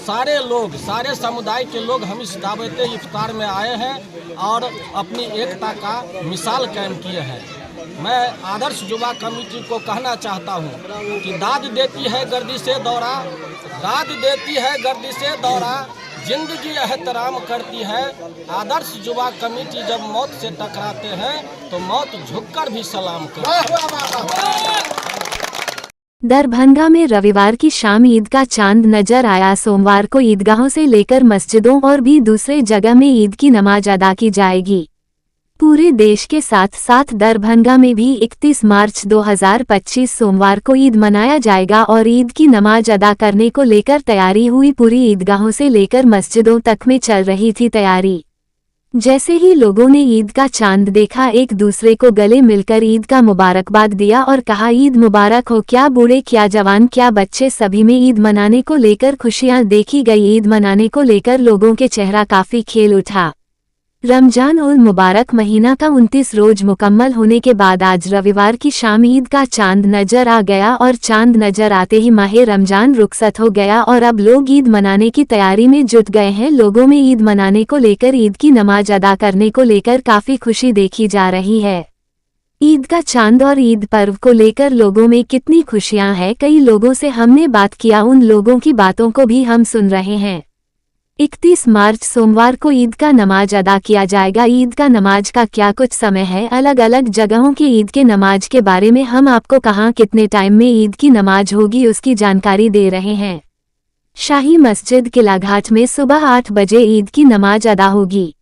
Speaker 20: सारे लोग, सारे समुदाय के लोग हम इस दावत-ए-इफ्तार में आए हैं और अपनी एकता का मिसाल कायम किए हैं। मैं आदर्श युवा कमेटी को कहना चाहता हूं कि दाद देती है गर्दिशे दौरा, दाद देती है गर्दिशे दौरा, जिंदगी एहतराम करती है। आदर्श युवा कमेटी जब मौत से टकराते हैं तो मौत झुककर भी सलाम करती है।
Speaker 4: दरभंगा में रविवार की शाम ईद का चांद नजर आया। सोमवार को ईदगाहों से लेकर मस्जिदों और भी दूसरे जगह में ईद की नमाज अदा की जाएगी। पूरे देश के साथ साथ दरभंगा में भी 31 मार्च 2025 सोमवार को ईद मनाया जाएगा और ईद की नमाज अदा करने को लेकर तैयारी हुई। पूरी ईदगाहों से लेकर मस्जिदों तक में चल रही थी तैयारी। जैसे ही लोगों ने ईद का चांद देखा, एक दूसरे को गले मिलकर ईद का मुबारकबाद दिया और कहा ईद मुबारक हो। क्या बूढ़े, क्या जवान, क्या बच्चे, सभी में ईद मनाने को लेकर खुशियां देखी गई। ईद मनाने को लेकर लोगों के चेहरा काफी खिल उठा। रमजान उल मुबारक महीना का 29 रोज मुकम्मल होने के बाद आज रविवार की शाम ईद का चांद नजर आ गया और चांद नजर आते ही माहे रमजान रुखसत हो गया और अब लोग ईद मनाने की तैयारी में जुट गए हैं। लोगों में ईद मनाने को लेकर, ईद की नमाज अदा करने को लेकर काफी खुशी देखी जा रही है। ईद का चांद और ईद पर्व को लेकर लोगों में कितनी खुशियां हैं। कई लोगों से हमने बात किया, उन लोगों की बातों को भी हम सुन रहे हैं। 31 मार्च सोमवार को ईद का नमाज अदा किया जाएगा। ईद का नमाज का क्या कुछ समय है, अलग अलग जगहों की ईद के नमाज के बारे में हम आपको कहां कितने टाइम में ईद की नमाज होगी उसकी जानकारी दे रहे हैं। शाही मस्जिद किलाघाट में सुबह 8 बजे ईद की नमाज अदा होगी।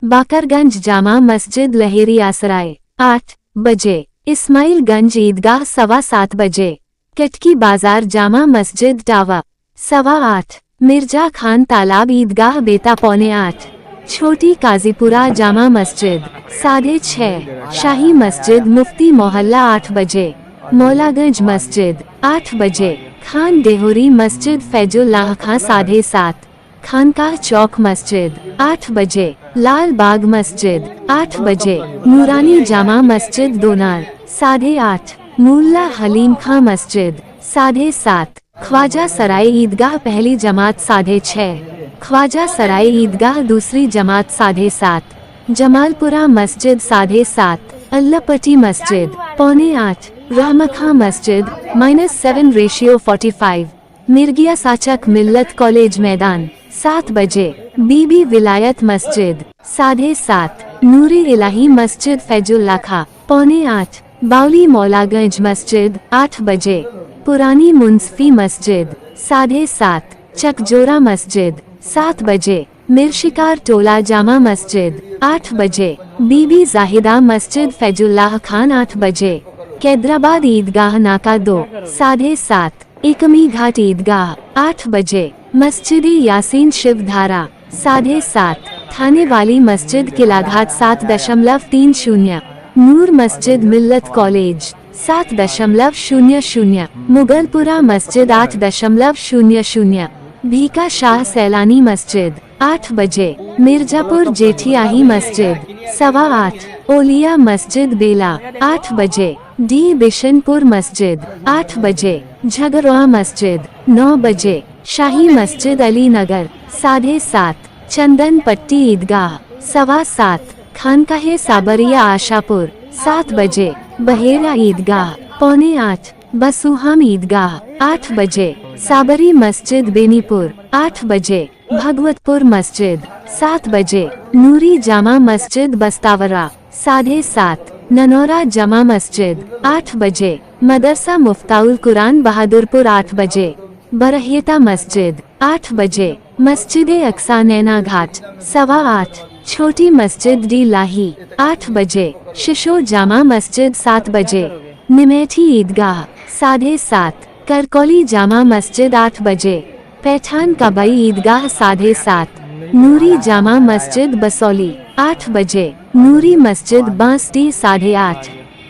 Speaker 4: बाकरगंज जामा मस्जिद लहेरी आसराय 8 बजे, इस्माइलगंज ईदगाह 7:15 बजे, कटकी बाजार जामा मस्जिद टावा 7:15, मिर्जा खान तालाब ईदगाह बेता 7:45, छोटी काजीपुरा जामा मस्जिद 6:30, शाही मस्जिद मुफ्ती मोहल्ला 8 बजे, मौलागंज मस्जिद 8 बजे, खान देहोरी मस्जिद फैजुल्लाह खां 7:30, खानकाह चौक मस्जिद 8 बजे, लाल बाग मस्जिद 8 बजे, नूरानी जामा मस्जिद दोनार 8:30, मुल्ला हलीम खां मस्जिद 7:30। ख्वाजा सराय ईदगाह पहली जमात 6:30। ख्वाजा सराय ईदगाह दूसरी जमात 7:30। जमालपुरा मस्जिद 7:30। अल्लापट्टी मस्जिद 7:45। रहमखा मस्जिद -7:45। मिर्गिया साचक मिल्लत कॉलेज मैदान 7 बजे। बीबी विलायत मस्जिद 7:30। नूरे इलाही मस्जिद फैजुल्ला खा 7:45। बाउली मौलागंज मस्जिद 8 बजे। पुरानी मुंसफी मस्जिद 7:30। चकजोरा मस्जिद 7 बजे। मिर्शिकार टोला जामा मस्जिद 8 बजे। बीबी जाहिदा मस्जिद फैजुल्लाह खान 8 बजे। कैदराबाद ईदगाह नाका 2 7:30। एकमी घाट ईदगाह 8 बजे। मस्जिद यासीन शिवधारा 7:30। थाने वाली मस्जिद किलाघाट 7.30। नूर मस्जिद मिल्लत कॉलेज 7.00। मुगलपुरा मस्जिद 8.00। भीका शाह सैलानी मस्जिद 8 बजे। मिर्जापुर जेठियाही मस्जिद 8:15। ओलिया मस्जिद बेला 8 बजे। डी बिशनपुर मस्जिद 8 बजे। झगड़वा मस्जिद 9 बजे। शाही मस्जिद अली नगर 7:30। चंदन पट्टी ईदगाह 7:15। खानकाहे साबरिया आशापुर 7 बजे। बहेरा ईदगाह 7:45। बसुहाम ईदगाह 8 बजे। साबरी मस्जिद बेनीपुर 8 बजे। भगवतपुर मस्जिद 7 बजे। नूरी जामा मस्जिद बस्तावरा 7:30। ननौरा जमा मस्जिद 8 बजे। मदरसा मुफ्ताउल कुरान बहादुरपुर 8 बजे। बरहियता मस्जिद 8 बजे। मस्जिद अक्सा नैना घाट 8:15। छोटी मस्जिद डी लाही 8 बजे। शिशो जामा मस्जिद 7 बजे। निमेठी ईदगाह 7:30। करकौली जामा मस्जिद 8 बजे। पैठान कबाई ईदगाह 7:30। नूरी जामा मस्जिद बसौली 8 बजे। नूरी मस्जिद बांसडी 8:30।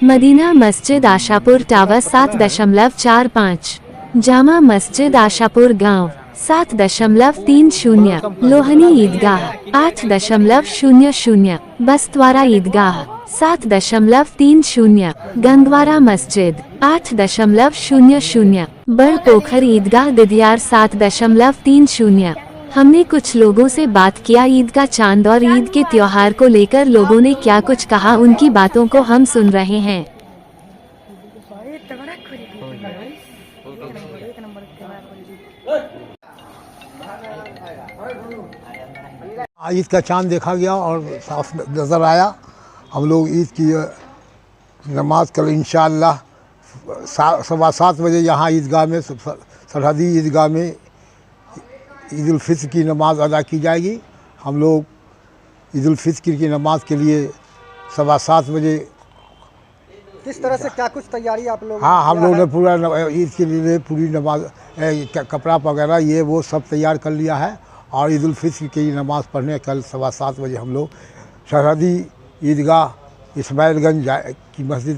Speaker 4: मदीना मस्जिद आशापुर टावर 7.45। जामा मस्जिद आशापुर गांव 7.30। लोहनी ईदगाह 8.00। बस्तवारा ईदगाह 7.30। गंगवारा मस्जिद 8.00। बड़ पोखर ईदगाह दिदियार 7.30। हमने कुछ लोगों से बात किया ईद का चांद और ईद के त्योहार को लेकर लोगों ने क्या कुछ कहा, उनकी बातों को हम सुन रहे हैं।
Speaker 10: ईद का चांद देखा गया और साफ नज़र आया। हम लोग ईद की नमाज कल इंशाअल्लाह 7:15 बजे यहाँ ईदगाह में, सरहदी ईदगाह में ईद उल फित्र की नमाज अदा की जाएगी। हम लोग ईद उल फित्र की नमाज के लिए 7:15 बजे।
Speaker 12: किस तरह से क्या कुछ तैयारी आप लोग?
Speaker 10: हाँ, हम लोग ने पूरा ईद के लिए पूरी नमाज कपड़ा वगैरह ये वो सब तैयार कर लिया है और ईद उल फित्र की नमाज़ पढ़ने कल 7:15 बजे हम लोग सरहदी ईदगाह इस्माइलगंज की मस्जिद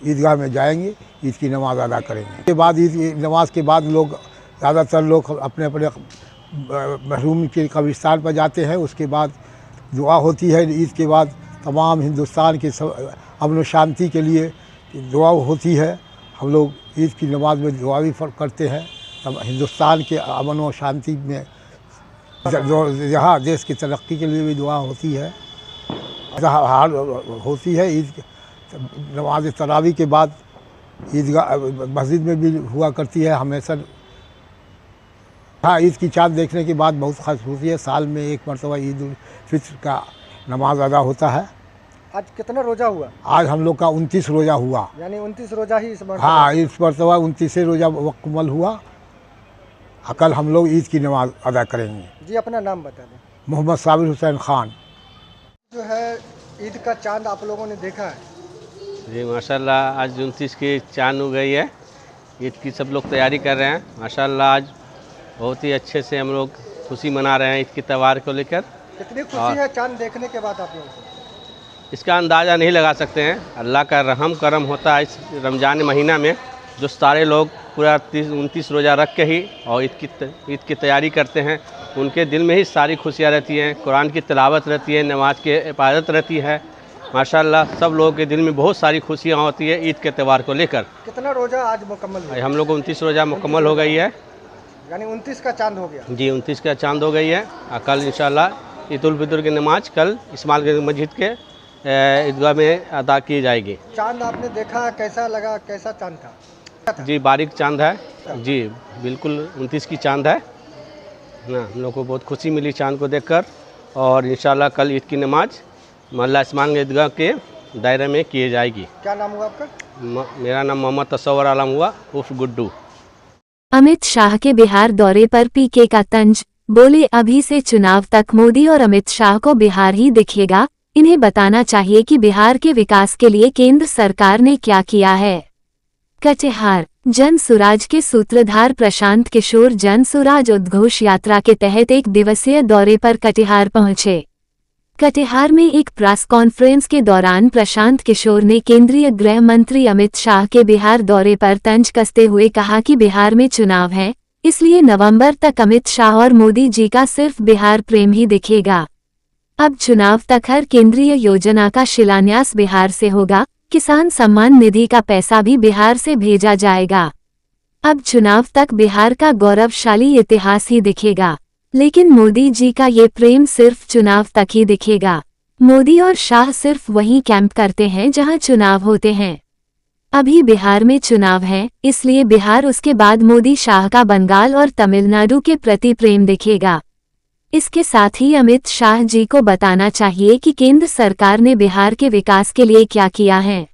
Speaker 10: ईदगाह में जाएंगे, ईद की नमाज अदा करेंगे। उसके बाद ईद नमाज के बाद लोग ज़्यादातर लोग अपने अपने मरहूम के कब्रिस्तान पर जाते हैं। उसके बाद दुआ होती है। ईद के बाद तमाम हिंदुस्तान के अमन शांति के लिए दुआ होती है। हम लोग ईद की नमाज में दुआ भी करते हैं। तब हिंदुस्तान के अमन व शांति में यहाँ देश की तरक्की के लिए भी दुआ होती है। हाल होती है। ईद नमाज तरावी के बाद ईदगाह मस्जिद में भी हुआ करती है हमेशा। हाँ, ईद की चाँद देखने के बाद बहुत खास होती है। साल में एक मरतबा ईद उल फित्र का नमाज अदा होता है।
Speaker 12: आज कितना रोज़ा हुआ?
Speaker 10: आज हम लोग का 29 रोज़ा हुआ।
Speaker 12: यानी 29 रोज़ा ही इस मरतबा?
Speaker 10: हाँ, इस मरतबा 29 रोज़ा मुकम्मल हुआ। कल हम लोग ईद की नमाज अदा करेंगे।
Speaker 12: जी, अपना नाम बता दें।
Speaker 10: मोहम्मद साबिर हुसैन खान।
Speaker 12: जो है ईद का चांद आप लोगों ने देखा है?
Speaker 11: जी माशाल्लाह, आज 29 की चांद हो गई है। ईद की सब लोग तैयारी कर रहे हैं माशाल्लाह। आज बहुत ही अच्छे से हम लोग खुशी मना रहे हैं ईद की त्यौहार को लेकर।
Speaker 12: कितनी खुशी है चांद देखने के बाद आप लोगों को?
Speaker 11: इसका अंदाज़ा नहीं लगा सकते हैं। अल्लाह का रहम करम होता है इस रमज़ान महीना में, जो सारे लोग पूरा 29 रोज़ा रख के ही और ईद की तैयारी करते हैं। उनके दिल में ही सारी खुशियाँ रहती हैं। कुरान की तिलावत रहती है, नमाज की इबादत रहती है। माशाल्लाह सब लोगों के दिल में बहुत सारी खुशियाँ होती है ईद के त्यौहार को लेकर।
Speaker 12: कितना रोजा आज मुकम्मल हुआ?
Speaker 11: हम लोग को 29 रोज़ा मुकम्मल हो गई है।
Speaker 12: यानी 29 का चांद हो गया।
Speaker 11: जी 29 का चांद हो गई है। कल इंशाल्लाह ईद उल फितर की नमाज कल इस्माइल गंज मस्जिद के ईदगाह में अदा की जाएगी।
Speaker 12: चांद आपने देखा, कैसा लगा, कैसा चांद था?
Speaker 11: जी बारीक चांद है जी, बिल्कुल 29 की चांद है ना। हम लोग को बहुत खुशी मिली चांद को देखकर और इंशाल्लाह कल ईद की नमाज मोहल्ला इस्माइल गंज ईदगाह के दायरे में की जाएगी।
Speaker 12: क्या नाम हुआ आपका?
Speaker 11: मेरा नाम मोहम्मद तसव्वुर आलम हुआ उर्फ गुड्डू।
Speaker 4: अमित शाह के बिहार दौरे पर पीके का तंज, बोले अभी से चुनाव तक मोदी और अमित शाह को बिहार ही दिखेगा। इन्हें बताना चाहिए कि बिहार के विकास के लिए केंद्र सरकार ने क्या किया है। कटिहार जन सुराज के सूत्रधार प्रशांत किशोर जन सुराज उद्घोष यात्रा के तहत एक दिवसीय दौरे पर कटिहार पहुंचे। कटिहार में एक प्रेस कॉन्फ्रेंस के दौरान प्रशांत किशोर ने केंद्रीय गृह मंत्री अमित शाह के बिहार दौरे पर तंज कसते हुए कहा कि बिहार में चुनाव है, इसलिए नवंबर तक अमित शाह और मोदी जी का सिर्फ बिहार प्रेम ही दिखेगा। अब चुनाव तक हर केंद्रीय योजना का शिलान्यास बिहार से होगा, किसान सम्मान निधि का पैसा भी बिहार से भेजा जाएगा। अब चुनाव तक बिहार का गौरवशाली इतिहास ही दिखेगा, लेकिन मोदी जी का ये प्रेम सिर्फ चुनाव तक ही दिखेगा। मोदी और शाह सिर्फ वहीं कैंप करते हैं जहां चुनाव होते हैं। अभी बिहार में चुनाव है, इसलिए बिहार उसके बाद मोदी शाह का बंगाल और तमिलनाडु के प्रति प्रेम दिखेगा। इसके साथ ही अमित शाह जी को बताना चाहिए कि केंद्र सरकार ने बिहार के विकास के लिए क्या किया है।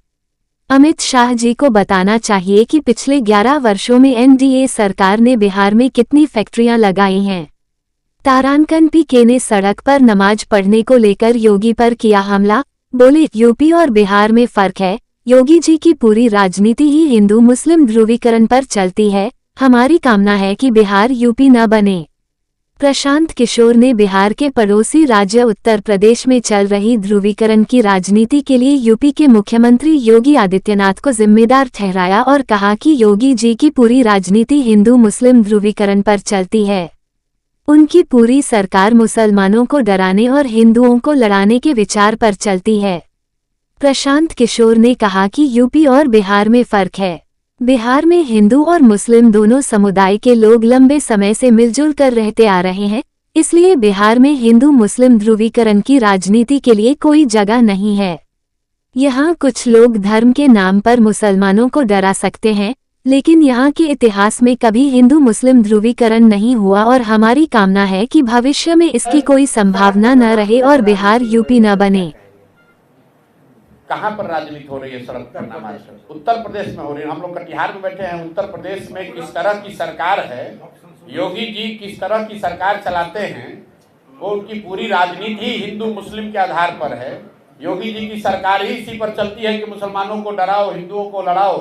Speaker 4: अमित शाह जी को बताना चाहिए कि पिछले 11 वर्षों में एनडीए सरकार ने बिहार में कितनी फैक्ट्रियां लगाई हैं। तारांकन पीके ने सड़क पर नमाज पढ़ने को लेकर योगी पर किया हमला, बोले यूपी और बिहार में फर्क है। योगी जी की पूरी राजनीति ही हिंदू मुस्लिम ध्रुवीकरण पर चलती है। हमारी कामना है कि बिहार यूपी न बने। प्रशांत किशोर ने बिहार के पड़ोसी राज्य उत्तर प्रदेश में चल रही ध्रुवीकरण की राजनीति के लिए यूपी के मुख्यमंत्री योगी आदित्यनाथ को जिम्मेदार ठहराया और कहा कि योगी जी की पूरी राजनीति हिंदू मुस्लिम ध्रुवीकरण पर चलती है। उनकी पूरी सरकार मुसलमानों को डराने और हिंदुओं को लड़ाने के विचार पर चलती है। प्रशांत किशोर ने कहा कि यूपी और बिहार में फर्क है। बिहार में हिंदू और मुस्लिम दोनों समुदाय के लोग लंबे समय से मिलजुल कर रहते आ रहे हैं, इसलिए बिहार में हिंदू मुस्लिम ध्रुवीकरण की राजनीति के लिए कोई जगह नहीं है। यहाँ कुछ लोग धर्म के नाम पर मुसलमानों को डरा सकते हैं, लेकिन यहाँ के इतिहास में कभी हिंदू मुस्लिम ध्रुवीकरण नहीं हुआ और हमारी कामना है कि भविष्य में इसकी कोई संभावना न रहे और बिहार यूपी न बने।
Speaker 1: कहाँ पर राजनीति हो रही है? सड़क पर नमाज उत्तर प्रदेश में हो रही है। हम लोग कटिहार में बैठे हैं। उत्तर प्रदेश में किस तरह की सरकार है, योगी जी किस तरह की सरकार चलाते हैं, वो उनकी पूरी राजनीति ही हिंदू मुस्लिम के आधार पर है। योगी जी की सरकार ही इसी पर चलती है कि मुसलमानों को डराओ, हिंदुओं को लड़ाओ।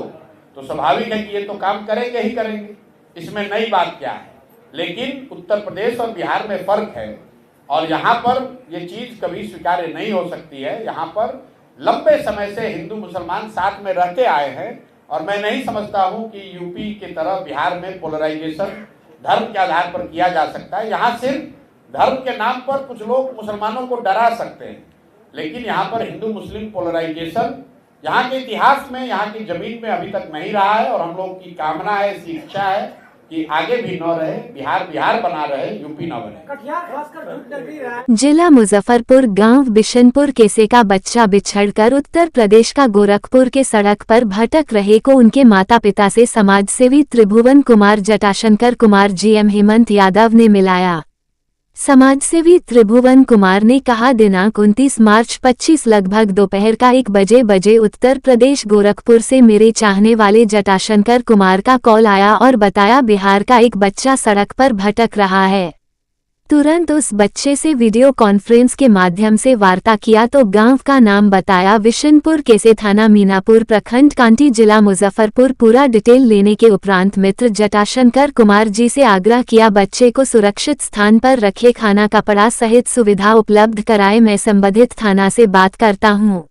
Speaker 1: तो स्वाभाविक है कि ये तो काम करेंगे ही करेंगे, इसमें नई बात क्या है। लेकिन उत्तर प्रदेश और बिहार में फर्क है और यहाँ पर ये चीज़ कभी स्वीकार्य नहीं हो सकती है। यहाँ पर लंबे समय से हिंदू मुसलमान साथ में रहते आए हैं और मैं नहीं समझता हूं कि यूपी की तरह बिहार में पोलराइजेशन धर्म के आधार पर किया जा सकता है। यहाँ सिर्फ धर्म के नाम पर कुछ लोग मुसलमानों को डरा सकते हैं, लेकिन यहाँ पर हिंदू मुस्लिम पोलराइजेशन यहाँ के इतिहास में, यहाँ की जमीन में अभी तक नहीं रहा है और हम लोग की कामना है, ऐसी इच्छा है कि आगे भी न रहे, बिहार बिहार बना रहे, यूपी न बने।
Speaker 4: जिला मुजफ्फरपुर गांव बिशनपुर केसे का बच्चा बिछड़कर उत्तर प्रदेश का गोरखपुर के सड़क पर भटक रहे को उनके माता पिता से समाजसेवी त्रिभुवन कुमार जटाशंकर कुमार जीएम हेमंत यादव ने मिलाया। समाजसेवी त्रिभुवन कुमार ने कहा, दिनांक 29 मार्च 25 लगभग दोपहर का 1 बजे उत्तर प्रदेश गोरखपुर से मेरे चाहने वाले जटाशंकर कुमार का कॉल आया और बताया बिहार का एक बच्चा सड़क पर भटक रहा है। तुरंत उस बच्चे से वीडियो कॉन्फ्रेंस के माध्यम से वार्ता किया तो गांव का नाम बताया, विशनपुर केसे थाना मीनापुर प्रखंड कांटी जिला मुजफ्फरपुर। पूरा डिटेल लेने के उपरांत मित्र जटाशंकर कुमार जी से आग्रह किया बच्चे को सुरक्षित स्थान पर रखे, खाना कपड़ा सहित सुविधा उपलब्ध कराए। मैं संबंधित थाना से बात करता हूं।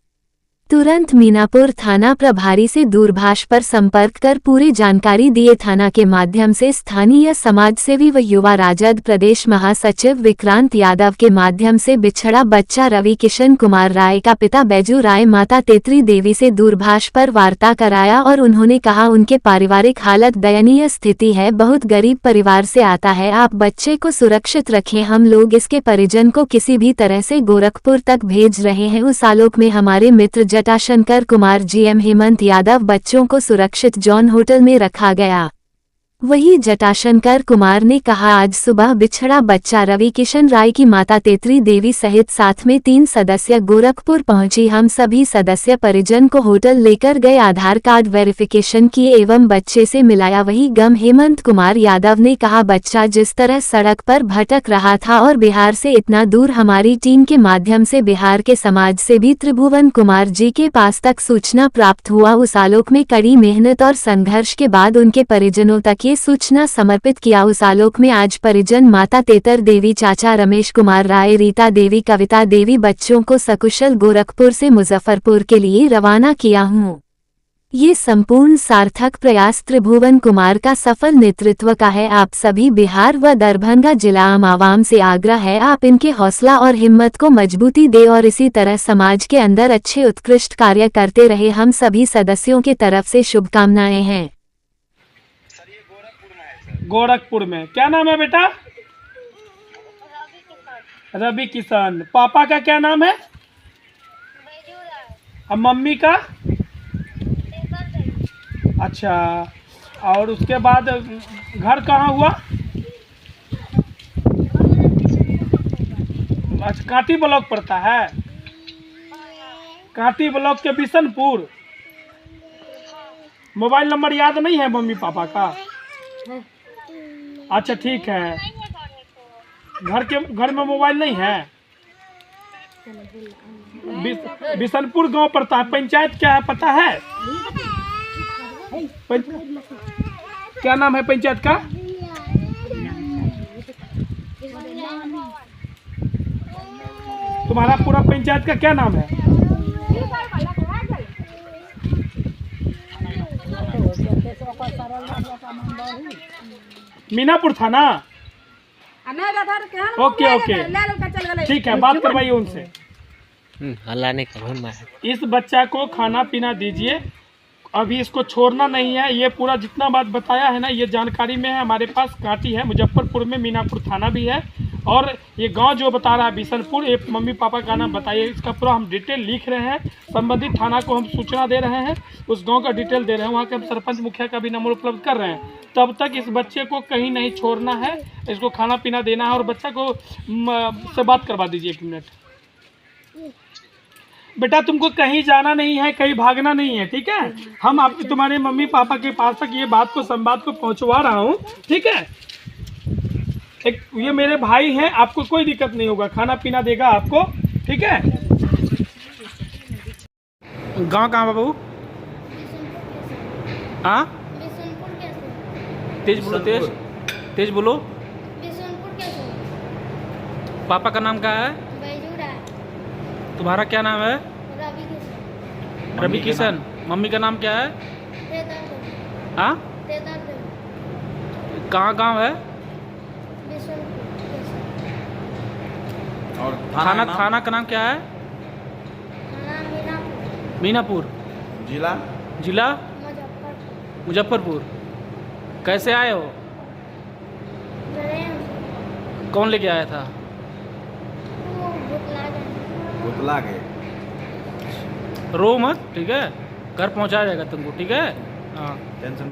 Speaker 4: तुरंत मीनापुर थाना प्रभारी से दूरभाष पर संपर्क कर पूरी जानकारी दिए। थाना के माध्यम से स्थानीय समाजसेवी व युवा राजद प्रदेश महासचिव विक्रांत यादव के माध्यम से बिछड़ा बच्चा रवि किशन कुमार राय का पिता बैजू राय माता तेत्री देवी से दूरभाष पर वार्ता कराया और उन्होंने कहा उनके पारिवारिक हालत दयनीय स्थिति है, बहुत गरीब परिवार से आता है, आप बच्चे को सुरक्षित रखें, हम लोग इसके परिजन को किसी भी तरह से गोरखपुर तक भेज रहे हैं। उस आलोक में हमारे मित्र जटाशंकर कुमार जीएम हेमंत यादव बच्चों को सुरक्षित जॉन होटल में रखा गया। वही जटाशंकर कुमार ने कहा आज सुबह बिछड़ा बच्चा रवि किशन राय की माता तेत्री देवी सहित साथ में 3 सदस्य गोरखपुर पहुंची। हम सभी सदस्य परिजन को होटल लेकर गए, आधार कार्ड वेरिफिकेशन किए एवं बच्चे से मिलाया। वही गम हेमंत कुमार यादव ने कहा बच्चा जिस तरह सड़क पर भटक रहा था और बिहार से इतना दूर, हमारी टीम के माध्यम से बिहार के समाज से भी त्रिभुवन कुमार जी के पास तक सूचना प्राप्त हुआ। उस आलोक में कड़ी मेहनत और संघर्ष के बाद उनके परिजनों तक ये सूचना समर्पित किया। उस आलोक में आज परिजन माता तेतर देवी, चाचा रमेश कुमार राय, रीता देवी, कविता देवी बच्चों को सकुशल गोरखपुर से मुजफ्फरपुर के लिए रवाना किया हूँ। ये संपूर्ण सार्थक प्रयास त्रिभुवन कुमार का सफल नेतृत्व का है। आप सभी बिहार व दरभंगा जिला आवाम से आग्रह है आप इनके हौसला और हिम्मत को मजबूती दे और इसी तरह समाज के अंदर अच्छे उत्कृष्ट कार्य करते रहे। हम सभी सदस्यों के तरफ से शुभकामनाएं हैं।
Speaker 14: गोरखपुर में क्या नाम है बेटा? रवि किशन। पापा का क्या नाम है? अब मम्मी का? अच्छा, और उसके बाद घर कहाँ हुआ? अच्छा, कांटी ब्लॉक पड़ता है। कांटी ब्लॉक के बिशनपुर। मोबाइल नंबर याद नहीं है मम्मी पापा का? अच्छा ठीक है। घर में मोबाइल नहीं है? बिशनपुर गांव पड़ता है। पंचायत क्या है पता है? क्या नाम है पंचायत का? तुम्हारा पूरा पंचायत का क्या नाम है? मीनापुर थाना। ओके ओके ठीक है, बात करवाइए उनसे।
Speaker 8: हल्ला नहीं करो।
Speaker 14: इस बच्चा को खाना पीना दीजिए, अभी इसको छोड़ना नहीं है। ये पूरा जितना बात बताया है ना, ये जानकारी में है। हमारे पास कांटी है, मुजफ्फरपुर में मीनापुर थाना भी है, और ये गांव जो बता रहा है बिशनपुर, ये मम्मी पापा का नाम बताइए। इसका पूरा हम डिटेल लिख रहे हैं, संबंधित थाना को हम सूचना दे रहे हैं, उस गांव का डिटेल दे रहे हैं, वहाँ के हम सरपंच मुखिया का भी नंबर उपलब्ध कर रहे हैं। तब तक इस बच्चे को कहीं नहीं छोड़ना है, इसको खाना पीना देना है। और बच्चा को से बात करवा दीजिए 1 मिनट। बेटा तुमको कहीं जाना नहीं है, कहीं भागना नहीं है, ठीक है? हम आप तुम्हारे मम्मी पापा के पास तक ये बात को संवाद को पहुंचवा रहा हूँ, ठीक है? ये मेरे भाई हैं, आपको कोई दिक्कत नहीं होगा, खाना पीना देगा आपको, ठीक है? गांव कहाँ बाबू? हाँ तेज बोलो, तेज बोलो। पापा का नाम क्या है? तुम्हारा क्या नाम है? रवि किशन। मम्मी का नाम क्या है? हाँ कहाँ गांव है? और थाना का नाम क्या है? मीनापुर। जिला मुजफ्फरपुर। कैसे आए हो? कौन लेके आया था?
Speaker 15: भुतला गए।
Speaker 14: रो मत, ठीक है? घर पहुंचा जाएगा तुमको, ठीक है? हाँ टेंशन